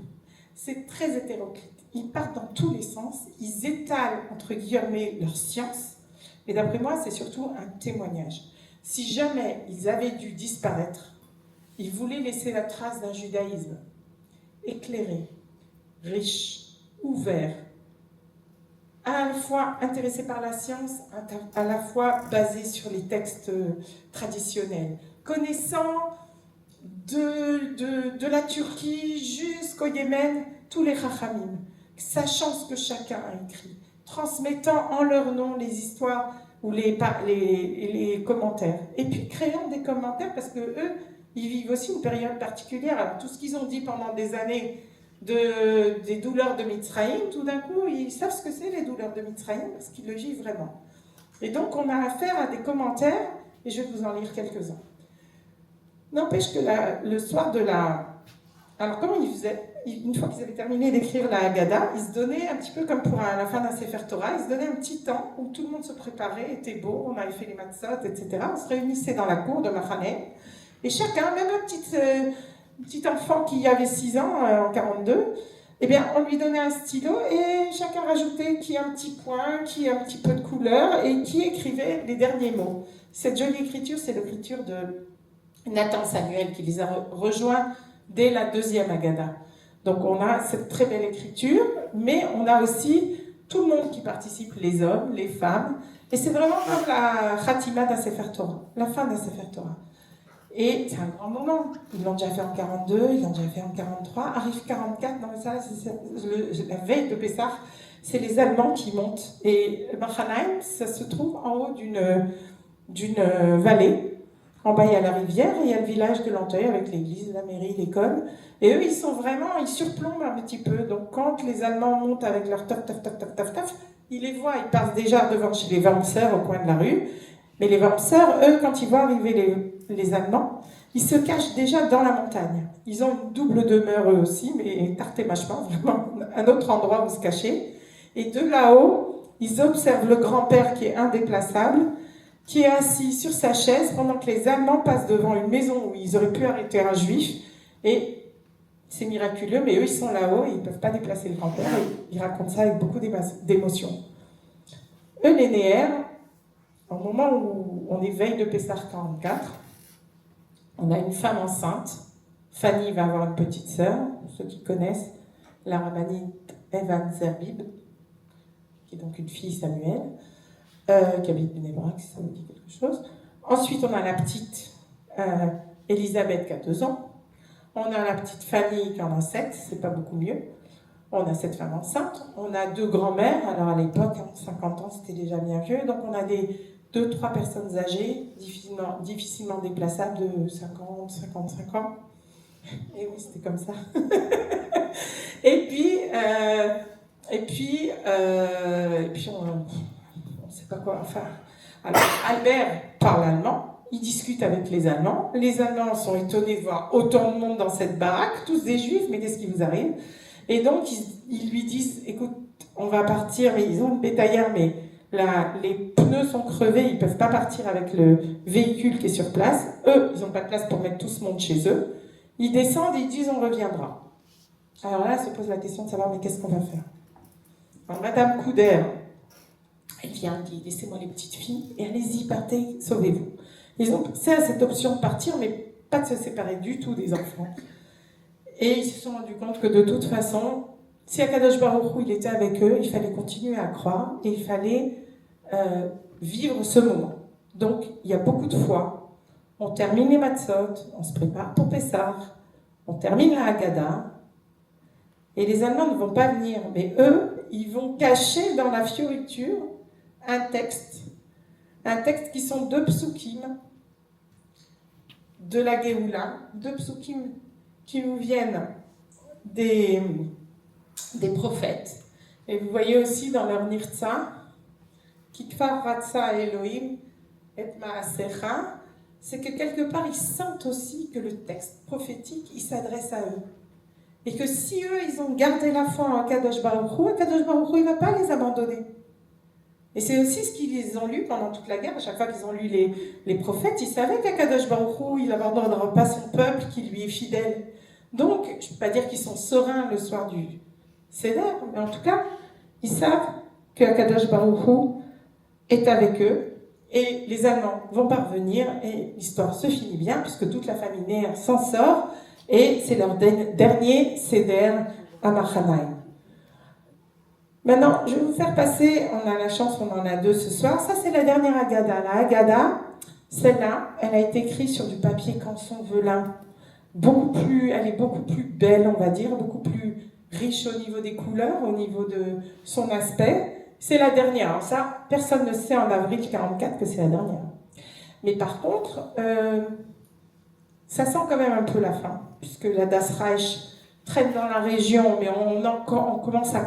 C'est très hétéroclite. Ils partent dans tous les sens, ils étalent, entre guillemets, leur science, mais d'après moi, c'est surtout un témoignage. Si jamais ils avaient dû disparaître, ils voulaient laisser la trace d'un judaïsme éclairé, riche, ouvert, à la fois intéressé par la science, à la fois basé sur les textes traditionnels, connaissant de la Turquie jusqu'au Yémen tous les Chachamim, sachant ce que chacun a écrit, transmettant en leur nom les histoires ou les commentaires. Et puis créant des commentaires parce que eux, ils vivent aussi une période particulière. Alors tout ce qu'ils ont dit pendant des années des douleurs de Mitzrayim, tout d'un coup, ils savent ce que c'est les douleurs de Mitzrayim parce qu'ils le vivent vraiment. Et donc on a affaire à des commentaires, et je vais vous en lire quelques-uns. N'empêche que le soir de la... Alors comment ils faisaient? Une fois qu'ils avaient terminé d'écrire la Haggadah, ils se donnaient un petit peu comme pour la fin d'un Sefer Torah, ils se donnaient un petit temps où tout le monde se préparait, était beau, on avait fait les matzot, etc. On se réunissait dans la cour de Machané, et chacun, même un petit enfant qui avait 6 ans en 42, eh bien, on lui donnait un stylo et chacun rajoutait qui a un petit point, qui a un petit peu de couleur et qui écrivait les derniers mots. Cette jolie écriture, c'est l'écriture de Nathan Samuel qui les a rejoints dès la deuxième Haggadah. Donc on a cette très belle écriture, mais on a aussi tout le monde qui participe, les hommes, les femmes, et c'est vraiment comme la Khatima d'un Sefer Torah, la fin d'un Sefer Torah. Et c'est un grand moment. Ils l'ont déjà fait en 42, ils l'ont déjà fait en 43, arrive 44, non mais ça, c'est la veille de Pessah, c'est les Allemands qui montent. Et Machanaim, ça se trouve en haut d'une vallée. En bas, il y a la rivière et il y a le village de Lanteuil avec l'église, la mairie, l'école. Et eux, ils surplombent un petit peu. Donc, quand les Allemands montent avec leur taf, ils les voient, ils passent déjà devant chez les Wormser au coin de la rue. Mais les Wormser, eux, quand ils voient arriver les Allemands, ils se cachent déjà dans la montagne. Ils ont une double demeure eux aussi, mais tarte mâchement, vraiment un autre endroit où se cacher. Et de là-haut, ils observent le grand-père qui est indéplaçable, qui est assis sur sa chaise pendant que les Allemands passent devant une maison où ils auraient pu arrêter un juif. Et c'est miraculeux, mais eux, ils sont là-haut et ils ne peuvent pas déplacer le grand-père. Et ils racontent ça avec beaucoup d'émotion. Eux, les Néers, au moment où on est veille de Pessah 44, on a une femme enceinte. Fanny va avoir une petite sœur, ceux qui connaissent, la rabbinite Evan Zerbib, qui est donc une fille Samuel, qui habite Bnei Brak, si ça vous dit quelque chose. Ensuite, on a la petite Elisabeth qui a 2 ans. On a la petite Fanny qui en a 7, c'est pas beaucoup mieux. On a cette femme enceinte. On a 2 grands-mères. Alors à l'époque, 50 ans, c'était déjà bien vieux. Donc on a 2-3 personnes âgées, difficilement déplaçables de 50, 55 ans. Et oui, c'était comme ça. et puis on ne sait pas quoi. Enfin, alors Albert parle allemand. Il discute avec les Allemands. Les Allemands sont étonnés de voir autant de monde dans cette baraque, tous des Juifs, mais qu'est-ce qui vous arrive? Et donc, ils lui disent, écoute, on va partir, ils ont une bétaillère, mais les pneus sont crevés, ils ne peuvent pas partir avec le véhicule qui est sur place. Eux, ils n'ont pas de place pour mettre tout ce monde chez eux. Ils descendent et ils disent, on reviendra. Alors là, se pose la question de savoir, mais qu'est-ce qu'on va faire? Alors, Madame Couder, elle vient, elle dit, laissez-moi les petites filles, et allez-y, partez, sauvez-vous. Ils ont pensé à cette option de partir, mais pas de se séparer du tout des enfants. Et ils se sont rendus compte que de toute façon, si Akadosh Baruch Hu, il était avec eux, il fallait continuer à croire et il fallait vivre ce moment. Donc, il y a beaucoup de fois, on termine les matzot, on se prépare pour Pessah, on termine la Haggadah, et les Allemands ne vont pas venir, mais eux, ils vont cacher dans la fioriture un texte qui sont 2 psukim de la Géoula, 2 psukim qui nous viennent des prophètes. Et vous voyez aussi dans leur Nirtza, Kikvar Ratza Elohim et Maasecha, c'est que quelque part ils sentent aussi que le texte prophétique, il s'adresse à eux. Et que si eux, ils ont gardé la foi en Kadosh Baruch Hu, Kadosh Baruch Hu, il ne va pas les abandonner. Et c'est aussi ce qu'ils ont lu pendant toute la guerre. À chaque fois qu'ils ont lu les prophètes, ils savaient qu'Akadosh Baruch Hu, il n'abandonnera pas son peuple qui lui est fidèle. Donc, je ne peux pas dire qu'ils sont sereins le soir du Seder, mais en tout cas, ils savent qu'Akadosh Baruch Hu est avec eux et les Allemands vont parvenir et l'histoire se finit bien puisque toute la famille Néer s'en sort et c'est leur dernier Seder à Machanaim. Maintenant, je vais vous faire passer, on a la chance, on en a 2 ce soir. Ça, c'est la dernière Haggadah. La Haggadah, celle-là, elle a été écrite sur du papier canson velin. Elle est beaucoup plus belle, on va dire, beaucoup plus riche au niveau des couleurs, au niveau de son aspect. C'est la dernière. Alors ça, personne ne sait en avril 44 que c'est la dernière. Mais par contre, ça sent quand même un peu la fin, puisque la Das Reich traîne dans la région, mais on commence à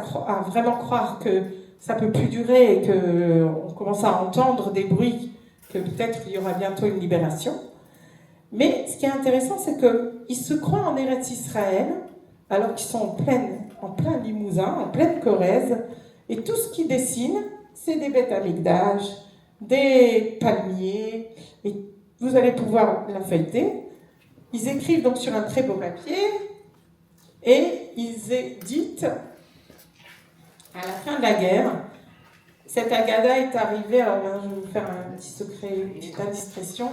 vraiment croire que ça ne peut plus durer et qu'on commence à entendre des bruits que peut-être il y aura bientôt une libération. Mais ce qui est intéressant, c'est qu'ils se croient en Eretz Israël, alors qu'ils sont en plein Limousin, en pleine Corrèze, et tout ce qu'ils dessinent, c'est des Beth Amikdash, des palmiers, et vous allez pouvoir la feuilleter. Ils écrivent donc sur un très beau papier, et ils éditent, à la fin de la guerre, cette Agada est arrivée, alors là, je vais vous faire un petit secret, une petite indiscrétion.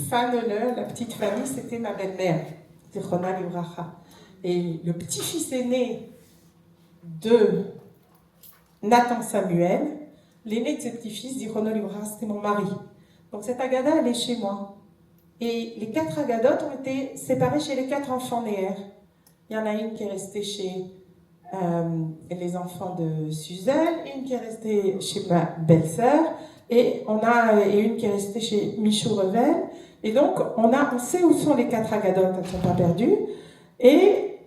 Fanele, la petite famille, c'était ma belle-mère, Zichronah Livracha. Et le petit-fils aîné de Nathan Samuel, l'aîné de ce petit-fils, Zichronah Livracha, c'était mon mari. Donc cette Agada, elle est chez moi. Et les 4 Agadotes ont été séparées chez les 4 enfants Néer. Il y en a une qui est restée chez les enfants de Suzanne, une qui est restée chez ma belle-sœur, et une qui est restée chez Michou Revel. Et donc, on sait où sont les 4 Agadotes, elles ne sont pas perdues. Et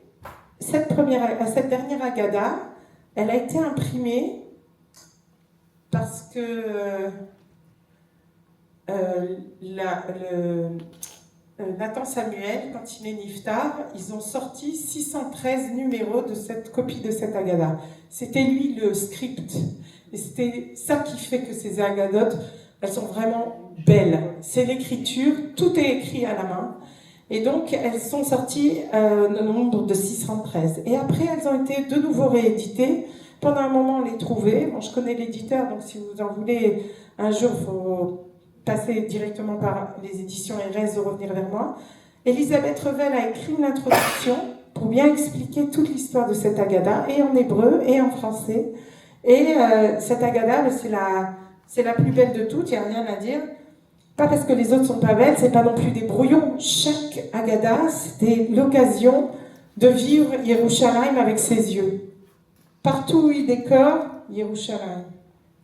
cette dernière Agada, elle a été imprimée parce que Nathan Samuel, quand il est niftar, ils ont sorti 613 numéros de cette copie de cette Agada. C'était lui le script. Et c'était ça qui fait que ces Agadotes, elles sont vraiment belles. C'est l'écriture, tout est écrit à la main. Et donc, elles sont sorties au nombre de 613. Et après, elles ont été de nouveau rééditées. Pendant un moment, on les trouvait. Bon, je connais l'éditeur, donc si vous en voulez, un jour, il faut passer directement par les éditions RS de revenir vers moi. Elisabeth Revel a écrit une introduction pour bien expliquer toute l'histoire de cette Agada, et en hébreu et en français. Et cette Agada, c'est la plus belle de toutes, il n'y a rien à dire. Pas parce que les autres sont pas belles, c'est pas non plus des brouillons. Chaque Agada, c'était l'occasion de vivre Yerushalayim avec ses yeux. Partout où il décore, Yerushalayim.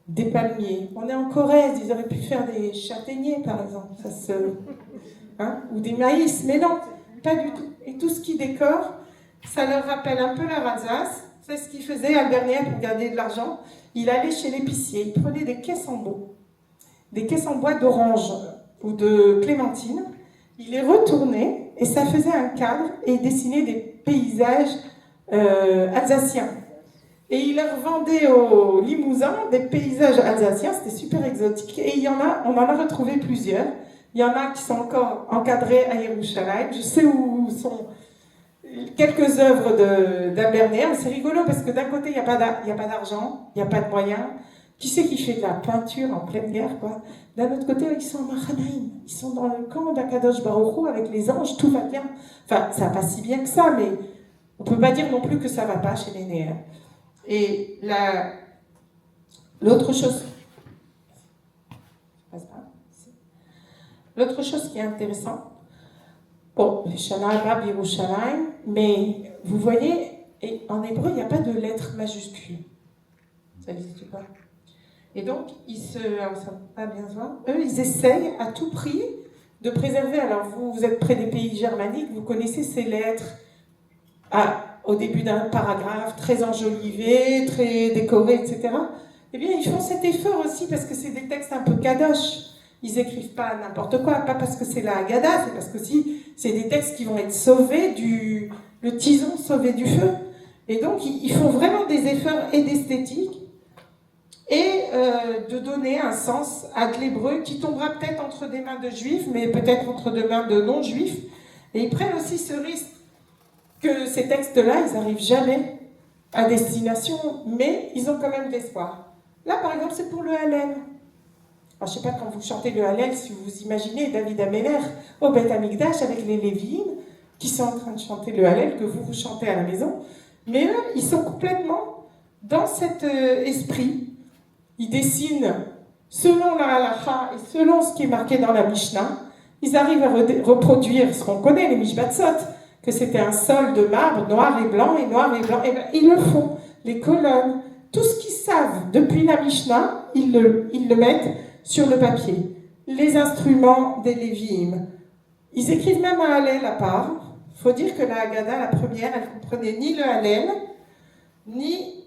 Des palmiers. On est en Corrèze, ils auraient pu faire des châtaigniers, par exemple. Ou des maïs, mais non, pas du tout. Et tout ce qui décore, ça leur rappelle un peu la Alsace. C'est ce qu'il faisait Albert Néer pour garder de l'argent. Il allait chez l'épicier, il prenait des caisses en bois. Des caisses en bois d'orange ou de clémentine, il les retournait et ça faisait un cadre et il dessinait des paysages alsaciens. Et il leur vendait aux Limousins des paysages alsaciens, c'était super exotique. Et on en a retrouvé plusieurs. Il y en a qui sont encore encadrés à Yerushalayim. Je sais où sont quelques œuvres d'Albert Néer. C'est rigolo parce que d'un côté, il n'y a pas d'argent, il n'y a pas de moyens. Qui c'est qui fait de la peinture en pleine guerre, quoi? D'un autre côté, ils sont en Mahanaïm. Ils sont dans le camp d'Akadosh Baruch Hu avec les anges, tout va bien. Enfin, ça va pas si bien que ça, mais on peut pas dire non plus que ça va pas chez les Néer. Et l'autre chose qui est intéressante, bon, les Shana Abba Yerushalayim, mais vous voyez, et en hébreu, il n'y a pas de lettres majuscules. Ça n'existe pas. Et donc, eux, ils essayent à tout prix de préserver. Alors, vous êtes près des pays germaniques, vous connaissez ces lettres au début d'un paragraphe, très enjolivé, très décoré, etc. Eh bien, ils font cet effort aussi parce que c'est des textes un peu kadosh. Ils n'écrivent pas n'importe quoi, pas parce que c'est la Haggadah, c'est parce que c'est des textes qui vont être sauvés le tison sauvé du feu. Et donc, ils font vraiment des efforts et d'esthétique et de donner un sens à de l'hébreu qui tombera peut-être entre des mains de juifs, mais peut-être entre des mains de non-juifs. Et ils prennent aussi ce risque que ces textes-là, ils n'arrivent jamais à destination, mais ils ont quand même de l'espoir. Là, par exemple, c'est pour le Hallel. Alors, je ne sais pas quand vous chantez le Hallel, si vous imaginez David Ameller au Beth Amikdash avec les Lévi'im qui sont en train de chanter le Hallel que vous chantez à la maison. Mais eux, ils sont complètement dans cet esprit. Ils dessinent selon la halacha et selon ce qui est marqué dans la Mishnah. Ils arrivent à reproduire ce qu'on connaît, les Mishbatzot, que c'était un sol de marbre noir et blanc, et noir et blanc. Et bien, ils le font. Les colonnes, tout ce qu'ils savent depuis la Mishnah, ils le mettent sur le papier. Les instruments des Lévi'im. Ils écrivent même un Hallel à part. Il faut dire que la Haggadah, la première, elle ne comprenait ni le Hallel, ni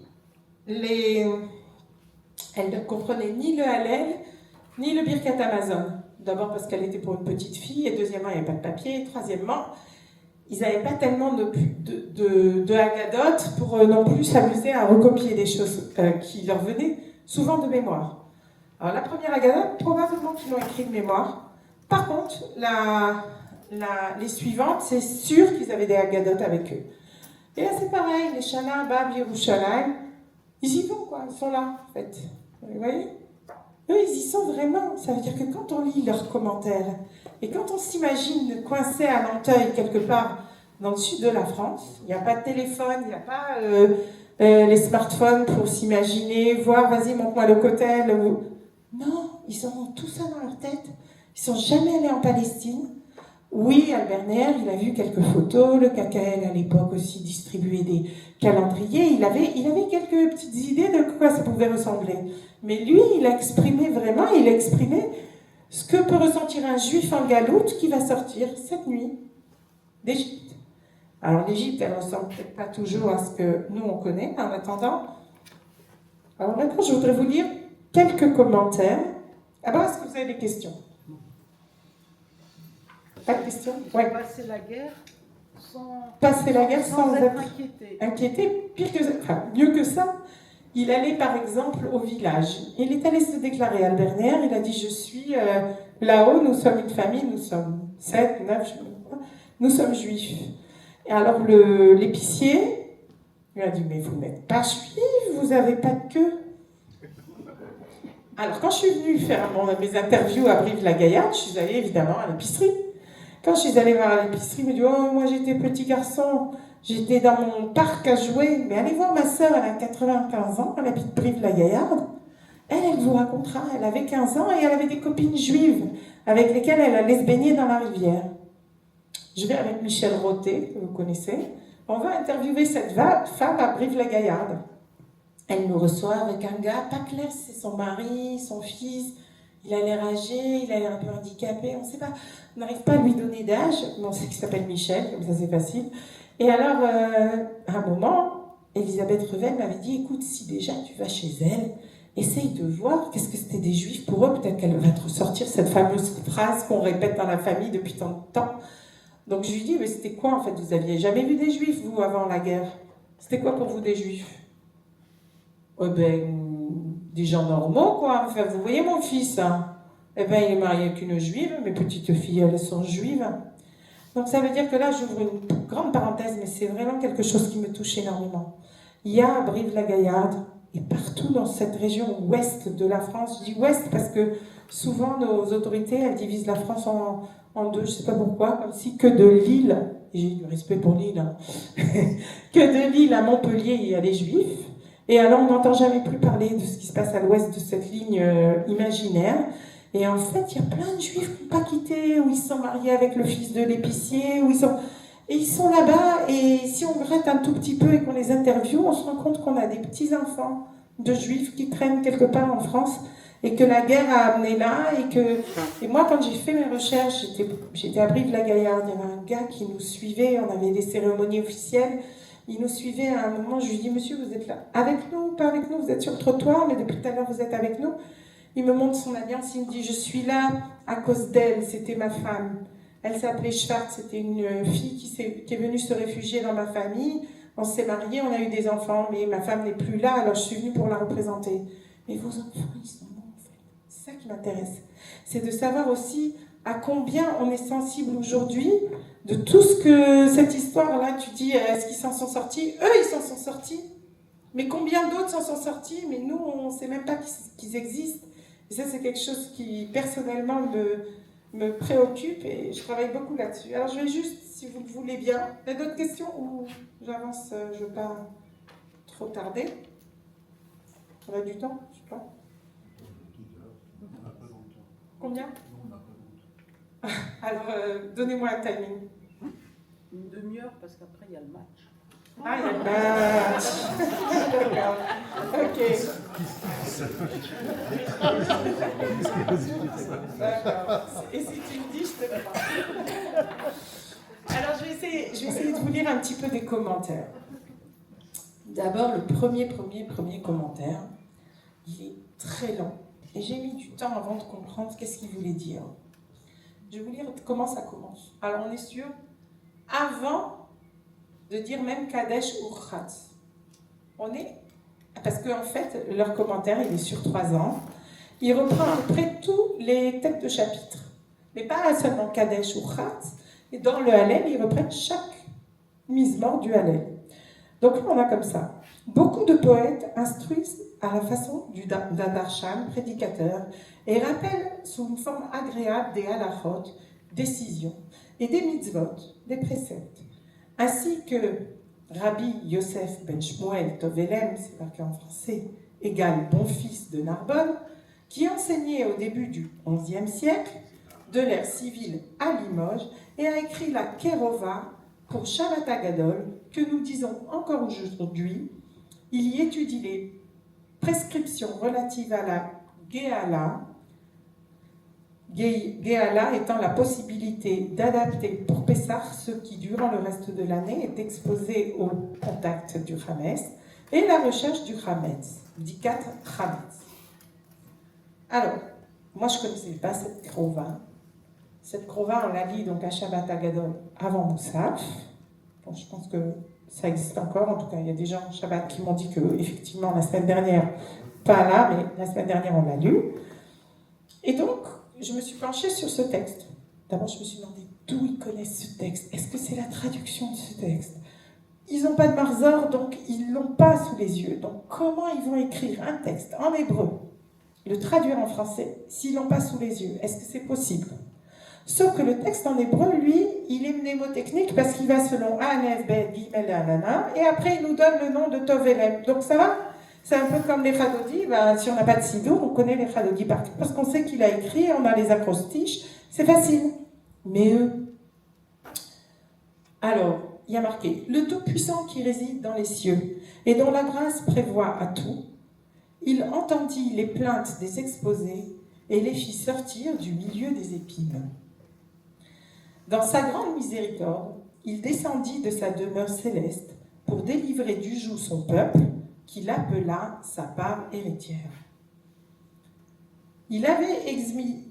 les... Elle ne comprenait ni le Hallel, ni le Birkat Amazon. D'abord parce qu'elle était pour une petite fille, et deuxièmement, il n'y avait pas de papier, et troisièmement, ils n'avaient pas tellement de Haggadot pour non plus s'amuser à recopier des choses qui leur venaient souvent de mémoire. Alors la première Haggadah, probablement qu'ils l'ont écrit de mémoire. Par contre, les suivantes, c'est sûr qu'ils avaient des Haggadot avec eux. Et là c'est pareil, les Shana, Bab, Yerushalayim, ils y vont quoi, ils sont là en fait. Vous voyez ? Eux, ils y sont vraiment. Ça veut dire que quand on lit leurs commentaires, et quand on s'imagine coincé à Nanteuil, quelque part dans le sud de la France, il n'y a pas de téléphone, il n'y a pas les smartphones pour s'imaginer, voir, vas-y, montre-moi le cotel. Non, ils ont tout ça dans leur tête. Ils ne sont jamais allés en Palestine. Oui, Albert Neher, il a vu quelques photos, le KKL à l'époque aussi distribuait des calendriers, il avait quelques petites idées de quoi ça pouvait ressembler. Mais lui, il a exprimé vraiment, ce que peut ressentir un juif en galoute qui va sortir cette nuit d'Égypte. Alors l'Égypte, elle ne ressemble peut-être pas toujours à ce que nous on connaît en attendant. Alors maintenant, je voudrais vous lire quelques commentaires. Alors, est-ce que vous avez des questions ? Pas de questions ? Ouais. Passer la guerre sans être inquiété. Inquiété, mieux que ça. Il allait par exemple au village. Il est allé se déclarer à Albert Neher. Il a dit, je suis là-haut, nous sommes une famille, nous sommes 7, 9, je sais pas, nous sommes juifs. Et alors l'épicier lui a dit, mais vous n'êtes pas juif, vous n'avez pas de queue. Alors quand je suis venue faire mes interviews à Brive-la-Gaillarde, je suis allée évidemment à l'épicerie. Quand je suis allée voir à l'épicerie, il me dit, oh, moi j'étais petit garçon, j'étais dans mon parc à jouer. Mais allez voir ma sœur, elle a 95 ans, elle habite Brive-la-Gaillarde. Elle vous racontera, elle avait 15 ans et elle avait des copines juives avec lesquelles elle allait se baigner dans la rivière. Je vais avec Michel Roté, que vous connaissez. On va interviewer cette femme à Brive-la-Gaillarde. Elle nous reçoit avec un gars pas clair, c'est son mari, son fils. Il a l'air âgé, il a l'air un peu handicapé, on ne sait pas. On n'arrive pas à lui donner d'âge, mais on sait qu'il s'appelle Michel, comme ça c'est facile. Et alors, à un moment, Elisabeth Revel m'avait dit, écoute, si déjà tu vas chez elle, essaye de voir qu'est-ce que c'était des juifs pour eux, peut-être qu'elle va te ressortir cette fameuse phrase qu'on répète dans la famille depuis tant de temps. Donc je lui dis, mais c'était quoi en fait? Vous aviez jamais vu des juifs, vous, avant la guerre? C'était quoi pour vous des juifs? Oh ben, des gens normaux, quoi. Enfin, vous voyez mon fils, hein? Eh ben, il est marié avec une juive, mes petites filles, elles sont juives. Donc ça veut dire que là, j'ouvre une grande parenthèse, mais c'est vraiment quelque chose qui me touche énormément. Il y a à Brive-la-Gaillarde, et partout dans cette région ouest de la France, je dis ouest parce que souvent nos autorités, elles divisent la France en deux, je ne sais pas pourquoi, comme si que de Lille, et j'ai du respect pour Lille, hein, que de Lille à Montpellier, il y a les juifs. Et alors, on n'entend jamais plus parler de ce qui se passe à l'ouest de cette ligne imaginaire. Et en fait, il y a plein de juifs qui n'ont pas quitté, où ils se sont mariés avec le fils de l'épicier, et ils sont là-bas, et si on gratte un tout petit peu et qu'on les interviewe, on se rend compte qu'on a des petits-enfants de juifs qui traînent quelque part en France, et que la guerre a amené là, et moi, quand j'ai fait mes recherches, j'étais à Brive-la-Gaillarde, il y avait un gars qui nous suivait, on avait des cérémonies officielles. Il nous suivait à un moment, je lui dis, monsieur, vous êtes là avec nous, pas avec nous, vous êtes sur le trottoir, mais depuis tout à l'heure, vous êtes avec nous. Il me montre son alliance, il me dit, je suis là à cause d'elle, c'était ma femme. Elle s'appelait Schwartz, c'était une fille qui est venue se réfugier dans ma famille. On s'est mariés, on a eu des enfants, mais ma femme n'est plus là, alors je suis venue pour la représenter. Mais vos enfants, ils sont bons, en fait. C'est ça qui m'intéresse. C'est de savoir aussi à combien on est sensible aujourd'hui de tout ce que cette histoire-là, tu dis, est-ce qu'ils s'en sont sortis? Eux, ils s'en sont sortis. Mais combien d'autres s'en sont sortis? Mais nous, on ne sait même pas qu'ils existent. Et ça, c'est quelque chose qui, personnellement, me préoccupe et je travaille beaucoup là-dessus. Alors, je vais juste, si vous le voulez bien, il y a d'autres questions ou j'avance, je ne veux pas trop tarder? On a du temps? Je ne sais pas. Combien? Alors, donnez-moi un timing. Une demi-heure, parce qu'après, il y a le match. Ah, il y a le match. D'accord. Ok. D'accord. Et si tu me dis, je te crois. Alors, je vais essayer de vous lire un petit peu des commentaires. D'abord, le premier commentaire, il est très long. Et j'ai mis du temps avant de comprendre qu'est-ce qu'il voulait dire. Je vais vous lire comment ça commence. Alors, on est sûr, avant de dire même Kadesh ou Khatz. On est... Parce qu'en fait, leur commentaire, il est sur 3 ans. Il reprend à peu près tous les têtes de chapitre. Mais pas seulement Kadesh ou Khatz. Et dans le Hallel, ils reprennent chaque mise-mort du Hallel. Donc là, on a comme ça. Beaucoup de poètes instruisent à la façon d'un darshan, prédicateur, et rappellent sous une forme agréable des halachot, décisions, et des mitzvot, des préceptes. Ainsi que Rabbi Yosef ben Shmuel Tovelem, c'est marqué en français, égale bon fils de Narbonne, qui enseignait au début du XIe siècle, de l'ère civile à Limoges, et a écrit la Kerova pour Shabbat Hagadol, que nous disons encore aujourd'hui. Il y étudie les prescriptions relatives à la Gehala, Gehala étant la possibilité d'adapter pour Pessah ce qui, durant le reste de l'année, est exposé au contact du Hametz, et la recherche du Hametz, Dikat Hametz. Alors, moi je ne connaissais pas cette Krova. Cette Krova, on la lit donc à Shabbat Hagadol avant Moussaf. Bon, je pense que ça existe encore, en tout cas il y a des gens au Shabbat qui m'ont dit que, effectivement, la semaine dernière, pas là, mais la semaine dernière on l'a lu. Et donc, je me suis penchée sur ce texte. D'abord, je me suis demandé d'où ils connaissent ce texte. Est-ce que c'est la traduction de ce texte? Ils n'ont pas de Marzor, donc ils ne l'ont pas sous les yeux. Donc, comment ils vont écrire un texte en hébreu, le traduire en français, s'ils ne l'ont pas sous les yeux? Est-ce que c'est possible? Sauf que le texte en hébreu, lui, il est mnémotechnique parce qu'il va selon Aleph, Bet, Gimel et Anana, et après il nous donne le nom de Tov Elem. Donc ça va? C'est un peu comme les Chadodi. Ben, si on n'a pas de Sidour, on connaît les Chadodi par cœur parce qu'on sait qu'il a écrit, on a les acrostiches, c'est facile. Mais eux... Alors, il y a marqué « Le Tout-Puissant qui réside dans les cieux et dont la grâce prévoit à tout, il entendit les plaintes des exposés et les fit sortir du milieu des épines. Dans sa grande miséricorde, il descendit de sa demeure céleste pour délivrer du joug son peuple, qu'il appela sa part héritière. Il avait examiné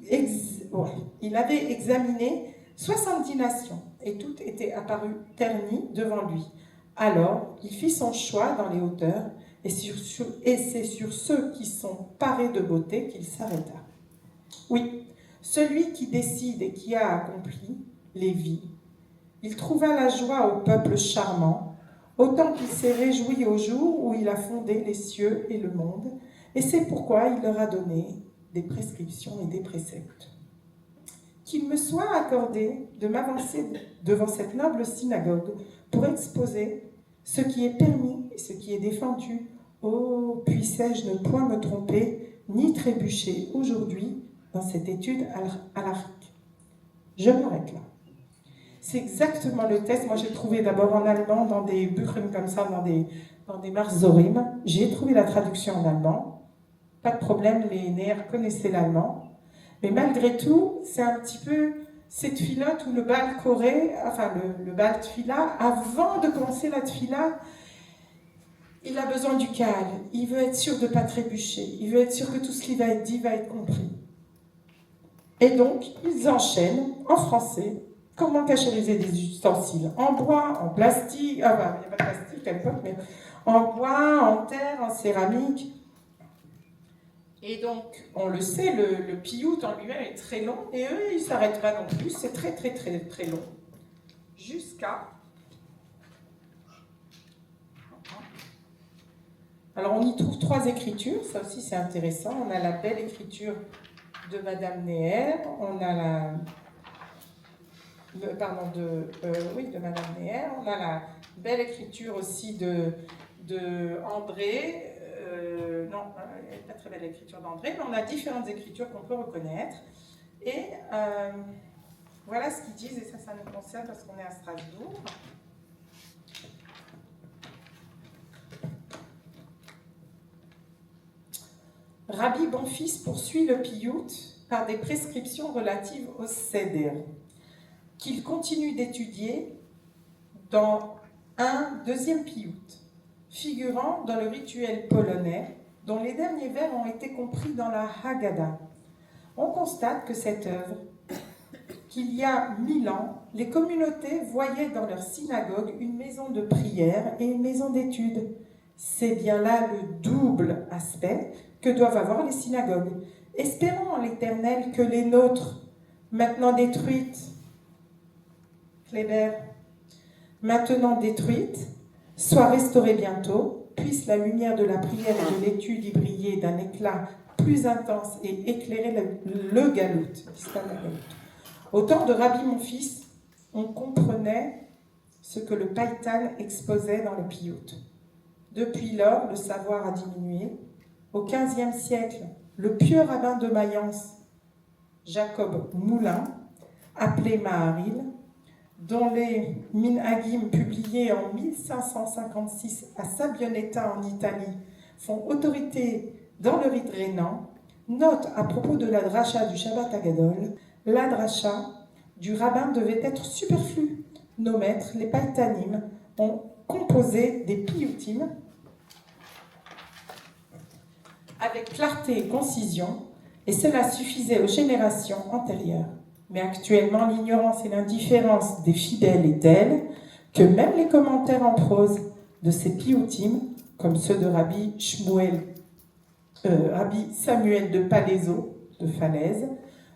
70 nations, et toutes étaient apparues ternies devant lui. Alors, il fit son choix dans les hauteurs, et c'est sur ceux qui sont parés de beauté qu'il s'arrêta. Oui, celui qui décide et qui a accompli les vies. Il trouva la joie au peuple charmant, autant qu'il s'est réjoui au jour où il a fondé les cieux et le monde, et c'est pourquoi il leur a donné des prescriptions et des préceptes. Qu'il me soit accordé de m'avancer devant cette noble synagogue pour exposer ce qui est permis et ce qui est défendu. Oh, puissais-je ne point me tromper, ni trébucher aujourd'hui dans cette étude halakhique. Je m'arrête là. C'est exactement le texte. Moi, j'ai trouvé d'abord en allemand, dans des Büchern comme ça, dans des Marzorim. J'ai trouvé la traduction en allemand. Pas de problème, les Néers connaissaient l'allemand. Mais malgré tout, c'est un petit peu cette filote où le Baal Koré, enfin le Baal Tfila, avant de commencer la Tfila, il a besoin du calme. Il veut être sûr de ne pas trébucher. Il veut être sûr que tout ce qui va être dit va être compris. Et donc, ils enchaînent en français. Comment cachériser des ustensiles? En bois, en plastique, il n'y a pas de plastique à l'époque, mais en bois, en terre, en céramique. Et donc, on le sait, le piout en lui-même est très long, et eux, ils ne s'arrêtent pas non plus, c'est très très très très long. Jusqu'à... Alors, on y trouve 3 écritures, ça aussi c'est intéressant. On a la belle écriture de Madame Neher, on a de Madame Neher, on a la belle écriture aussi de André, non, elle n'est pas très belle l'écriture d'André, mais on a différentes écritures qu'on peut reconnaître. Et Voilà ce qu'ils disent, et ça nous concerne parce qu'on est à Strasbourg. Rabbi Bonfils poursuit le piyut par des prescriptions relatives au seder, qu'il continue d'étudier dans un deuxième piyut, figurant dans le rituel polonais, dont les derniers vers ont été compris dans la Haggadah. On constate que cette œuvre, qu'il y a 1000 ans, les communautés voyaient dans leur synagogue une maison de prière et une maison d'études. C'est bien là le double aspect que doivent avoir les synagogues. Espérons en l'Éternel que les nôtres, maintenant détruites, Kléber, maintenant détruites, soient restaurées bientôt, puisse la lumière de la prière et de l'étude y briller d'un éclat plus intense et éclairer le galout. Au temps de Rabbi Bonfils, on comprenait ce que le Païtan exposait dans le piyut. Depuis lors, le savoir a diminué. Au XVe siècle, le pieux rabbin de Mayence, Jacob Moulin, appelé Maharil, dont les Minhagim publiés en 1556 à Sabionetta en Italie font autorité dans le rite rhénan, note à propos de la dracha du Shabbat Agadol, la dracha du rabbin devait être superflue. Nos maîtres, les Païtanim, ont composé des piyutim avec clarté et concision, et cela suffisait aux générations antérieures. Mais actuellement, l'ignorance et l'indifférence des fidèles est telle que même les commentaires en prose de ces piyutim, comme ceux de Rabbi Samuel de Palaiseau, de Falaise,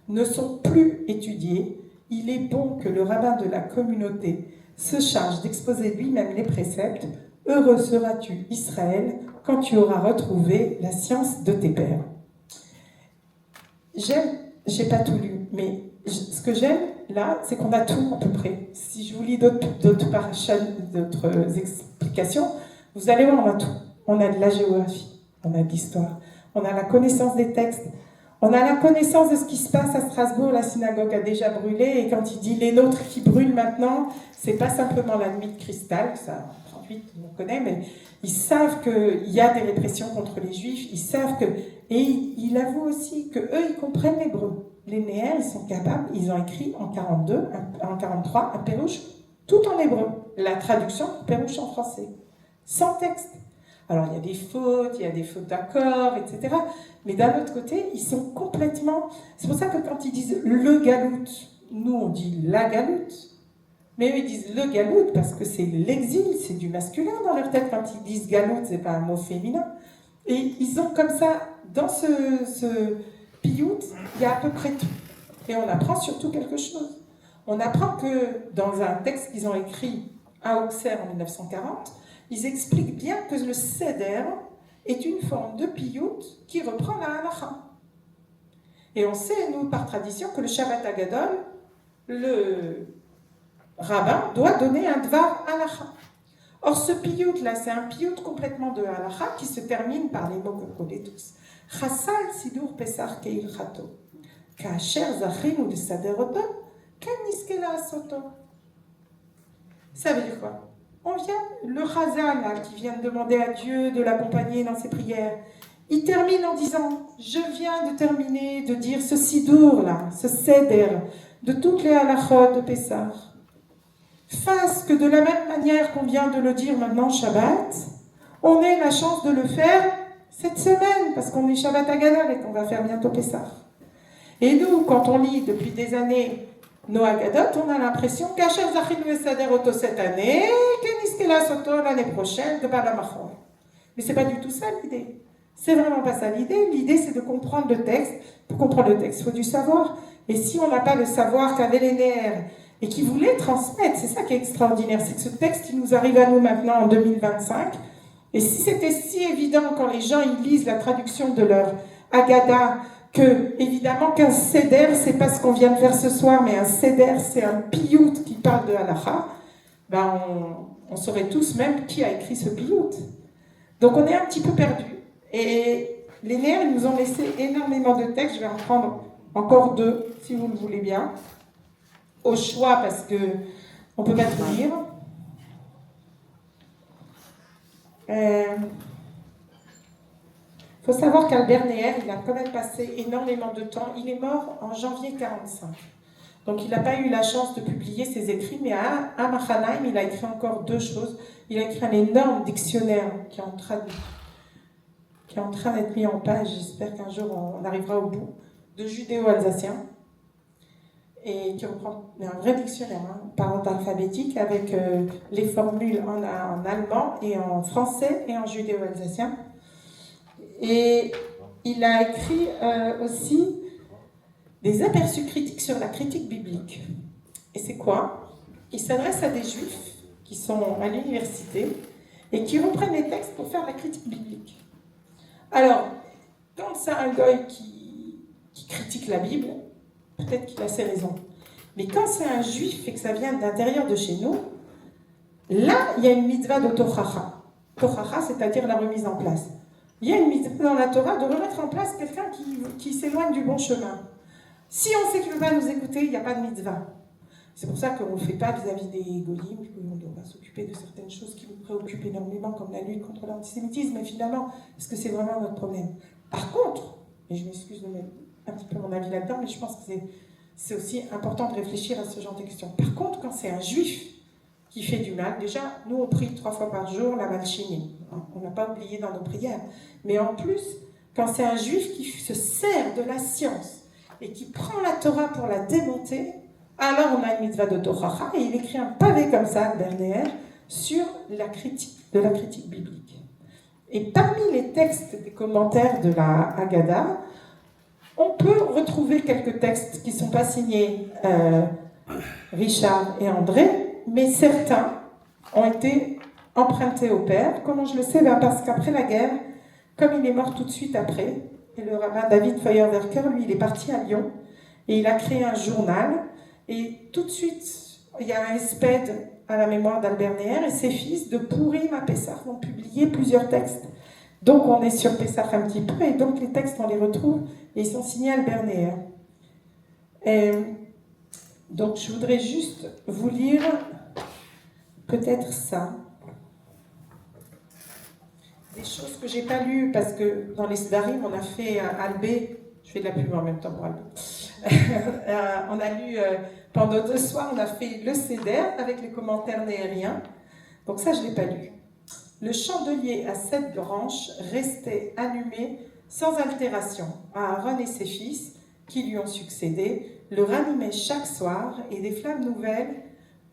ne sont plus étudiés. Il est bon que le rabbin de la communauté se charge d'exposer lui-même les préceptes. Heureux seras-tu, Israël, quand tu auras retrouvé la science de tes pères. J'ai pas tout lu, mais ce que j'aime là, c'est qu'on a tout à peu près. Si je vous lis d'autres parachas, d'autres explications, vous allez voir, on a tout. On a de la géographie, on a de l'histoire, on a la connaissance des textes, on a la connaissance de ce qui se passe à Strasbourg. La synagogue a déjà brûlé, et quand il dit les nôtres qui brûlent maintenant, c'est pas simplement la nuit de cristal, ça, en 38, on connaît, mais ils savent qu'il y a des répressions contre les juifs, ils savent que. Et il avoue aussi qu'eux, ils comprennent l'hébreu. Les Néers, ils sont capables, ils ont écrit en 42, en 43, un pérouche, tout en hébreu. La traduction, pérouche en français, sans texte. Alors, il y a des fautes d'accord, etc. Mais d'un autre côté, ils sont complètement. C'est pour ça que quand ils disent le galout, nous on dit la galoute. Mais eux ils disent le galout parce que c'est l'exil, c'est du masculin dans leur tête. Quand ils disent galoute, c'est pas un mot féminin. Et ils ont comme ça, dans ce piyut, il y a à peu près tout. Et on apprend surtout quelque chose. On apprend que dans un texte qu'ils ont écrit à Auxerre en 1940, ils expliquent bien que le seder est une forme de piyut qui reprend la halacha. Et on sait, nous, par tradition, que le Shabbat Agadol, le rabbin doit donner un dvar halacha. Or, ce piyut-là, c'est un piyut complètement de halacha qui se termine par les mots que vous connaissez tous. Chassal sidur pesach keilchato. Kacher zachinu de saderoto, ken niskela asoto. Ça veut dire quoi? On vient, le Chazal là, qui vient de demander à Dieu de l'accompagner dans ses prières, il termine en disant, je viens de terminer de dire ce sidour là, ce seder, de toutes les halachot de Pessah. Fasse que de la même manière qu'on vient de le dire maintenant Shabbat, on ait la chance de le faire cette semaine, parce qu'on est Shabbat Agadol et qu'on va faire bientôt Pessah. Et nous, quand on lit depuis des années nos Haggadot, on a l'impression qu'Hachem Zachinu et Sader Oto cette année, Keniskela Soto l'année prochaine, de Balamachon. Mais c'est pas du tout ça l'idée. C'est vraiment pas ça l'idée. L'idée, c'est de comprendre le texte. Pour comprendre le texte, il faut du savoir. Et si on n'a pas le savoir qu'avaient les Néers et qui voulaient transmettre, c'est ça qui est extraordinaire, c'est que ce texte, il nous arrive à nous maintenant en 2025. Et si c'était si évident quand les gens ils lisent la traduction de leur Haggadah, que, évidemment, qu'un seder, c'est pas ce qu'on vient de faire ce soir, mais un seder, c'est un piyut qui parle de halacha, ben on saurait tous même qui a écrit ce piyut. Donc on est un petit peu perdu. Et les Néers, ils nous ont laissé énormément de textes. Je vais en prendre encore deux, si vous le voulez bien. au choix parce que on peut pas tout lire. Faut savoir qu'Albert Neher, il a quand même passé énormément de temps. Il est mort en janvier 1945. Donc il n'a pas eu la chance de publier ses écrits, mais à Mahanaim, il a écrit encore deux choses. Il a écrit un énorme dictionnaire qui est en train d'être mis en page. J'espère qu'un jour on arrivera au bout, de judéo-alsacien. Et qui reprend un vrai dictionnaire, par ordre alphabétique, avec les formules en allemand et en français et en judéo-alsacien. Et il a écrit aussi des aperçus critiques sur la critique biblique. Et c'est quoi? Il s'adresse à des juifs qui sont à l'université et qui reprennent les textes pour faire la critique biblique. Alors, quand c'est un goy qui critique la Bible, peut-être qu'il a ses raisons. Mais quand c'est un juif et que ça vient de l'intérieur de chez nous, là, il y a une mitzvah de Tochacha. Tochacha, c'est-à-dire la remise en place. Il y a une mitzvah dans la Torah de remettre en place quelqu'un qui s'éloigne du bon chemin. Si on sait qu'il ne veut pas nous écouter, il n'y a pas de mitzvah. C'est pour ça qu'on ne le fait pas vis-à-vis des goyim, on va s'occuper de certaines choses qui nous préoccupent énormément, comme la lutte contre l'antisémitisme, mais finalement, est-ce que c'est vraiment notre problème? Par contre, et je m'excuse de mettre un petit peu mon avis là-dedans, mais je pense que c'est aussi important de réfléchir à ce genre de questions. Par contre, quand c'est un juif qui fait du mal, déjà, nous on prie 3 fois par jour la malchinie. On n'a pas oublié dans nos prières. Mais en plus, quand c'est un juif qui se sert de la science et qui prend la Torah pour la démonter, alors on a une mitzvah de Tochacha, et il écrit un pavé comme ça, Albert Neher, sur la critique biblique. Et parmi les textes des commentaires de la Haggadah, on peut retrouver quelques textes qui ne sont pas signés Richard et André, mais certains ont été empruntés au père. Comment je le sais? Parce qu'après la guerre, comme il est mort tout de suite après, et le rabbin David Feuerwerker, lui, il est parti à Lyon, et il a créé un journal, et tout de suite, il y a un espède à la mémoire d'Albert Neher, et ses fils de Purim à Pessah vont publier plusieurs textes. Donc on est sur Pessah un petit peu, et donc les textes, on les retrouve, et ils sont signés Albert Neher. Donc je voudrais juste vous lire peut-être ça. Des choses que j'ai pas lues, parce que dans les Sdarim, on a fait Albé, je fais de la pub en même temps pour Albé. On a lu, pendant 2 soirs, on a fait le Seder avec les commentaires néhériens. Donc ça, je ne l'ai pas lu. Le chandelier à 7 branches restait allumé sans altération. Aaron et ses fils, qui lui ont succédé, le rallumaient chaque soir et des flammes nouvelles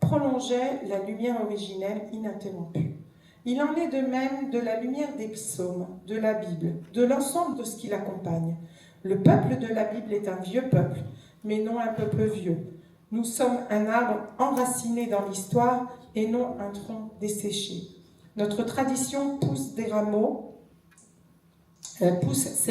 prolongeaient la lumière originelle ininterrompue. Il en est de même de la lumière des psaumes, de la Bible, de l'ensemble de ce qui l'accompagne. Le peuple de la Bible est un vieux peuple, mais non un peuple vieux. Nous sommes un arbre enraciné dans l'histoire et non un tronc desséché. Notre tradition pousse ses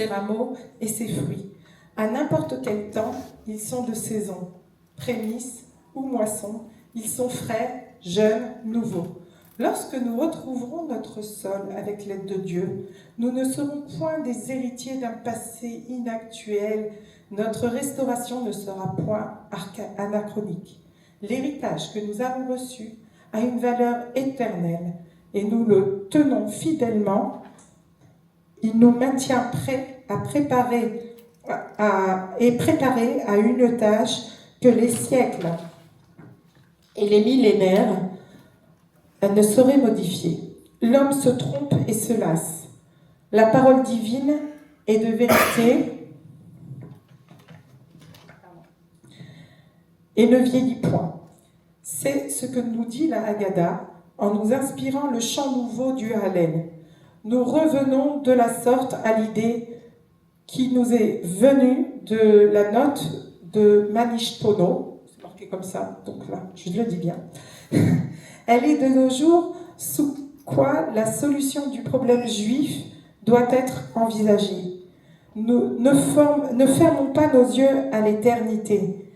rameaux et ses fruits. À n'importe quel temps, ils sont de saison, prémices ou moisson. Ils sont frais, jeunes, nouveaux. Lorsque nous retrouverons notre sol avec l'aide de Dieu, nous ne serons point des héritiers d'un passé inactuel. Notre restauration ne sera point anachronique. L'héritage que nous avons reçu a une valeur éternelle et nous le tenons fidèlement. Il nous maintient prêts à préparer à une tâche que les siècles et les millénaires ne sauraient modifier. L'homme se trompe et se lasse. La parole divine est de vérité et ne vieillit point. C'est ce que nous dit la Haggadah en nous inspirant le chant nouveau du Hallel. Nous revenons de la sorte à l'idée qui nous est venue de la note de Manishtono, c'est marqué comme ça, donc là, je le dis bien. Elle est de nos jours sous quoi la solution du problème juif doit être envisagée. Nous ne fermons pas nos yeux à l'éternité.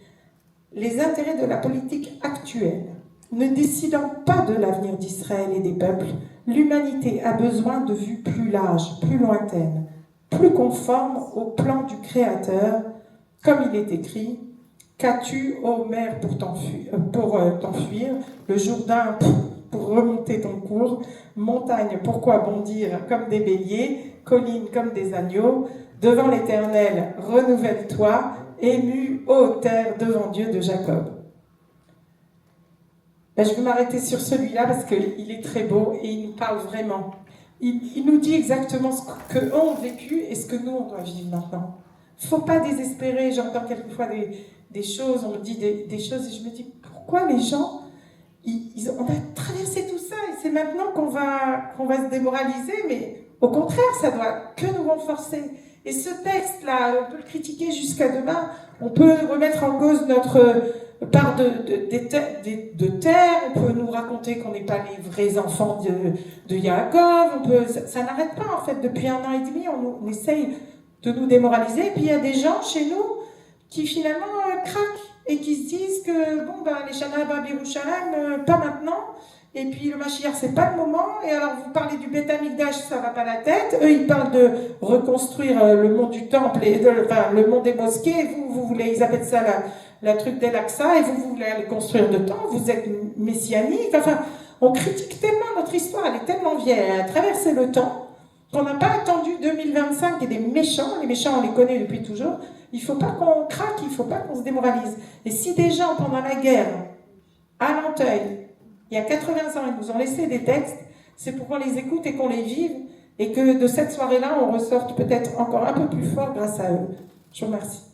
Les intérêts de la politique actuelle ne décidant pas de l'avenir d'Israël et des peuples, l'humanité a besoin de vues plus larges, plus lointaines, plus conformes au plan du Créateur, comme il est écrit Qu'as-tu, ô mer, pour t'enfuir, le Jourdain pour remonter ton cours, montagne, pourquoi bondir comme des béliers, collines comme des agneaux, devant l'Éternel, renouvelle-toi, ému, ô terre, devant Dieu de Jacob. Je vais m'arrêter sur celui-là parce qu'il est très beau et il nous parle vraiment. Il nous dit exactement ce qu'eux ont vécu et ce que nous, on doit vivre maintenant. Il ne faut pas désespérer. J'entends quelquefois des choses, on me dit des choses et je me dis, pourquoi les gens, on a traversé tout ça et c'est maintenant qu'on va se démoraliser, mais au contraire, ça doit que nous renforcer. Et ce texte-là, on peut le critiquer jusqu'à demain, on peut remettre en cause notre part de terre, on peut nous raconter qu'on n'est pas les vrais enfants de Yaakov, ça n'arrête pas en fait, depuis 1 an et demi, on essaye de nous démoraliser, et puis il y a des gens chez nous qui finalement craquent et qui se disent que les Shana Abba Birushalayim, pas maintenant, et puis le Mashiach c'est pas le moment, et alors vous parlez du Beth Amikdash, ça va pas la tête, eux ils parlent de reconstruire le mont du temple, le mont des mosquées, vous voulez, ils appellent ça la truc d'El-Aqsa, et vous voulez aller construire de temps, vous êtes messianique, enfin on critique tellement notre histoire, elle est tellement vieille, elle a traversé le temps, qu'on n'a pas attendu 2025 et des méchants, les méchants on les connaît depuis toujours, il ne faut pas qu'on craque, il ne faut pas qu'on se démoralise. Et si des gens pendant la guerre, à Nanteuil, il y a 80 ans, ils nous ont laissé des textes, c'est pour qu'on les écoute et qu'on les vive, et que de cette soirée-là, on ressorte peut-être encore un peu plus fort grâce à eux. Je vous remercie.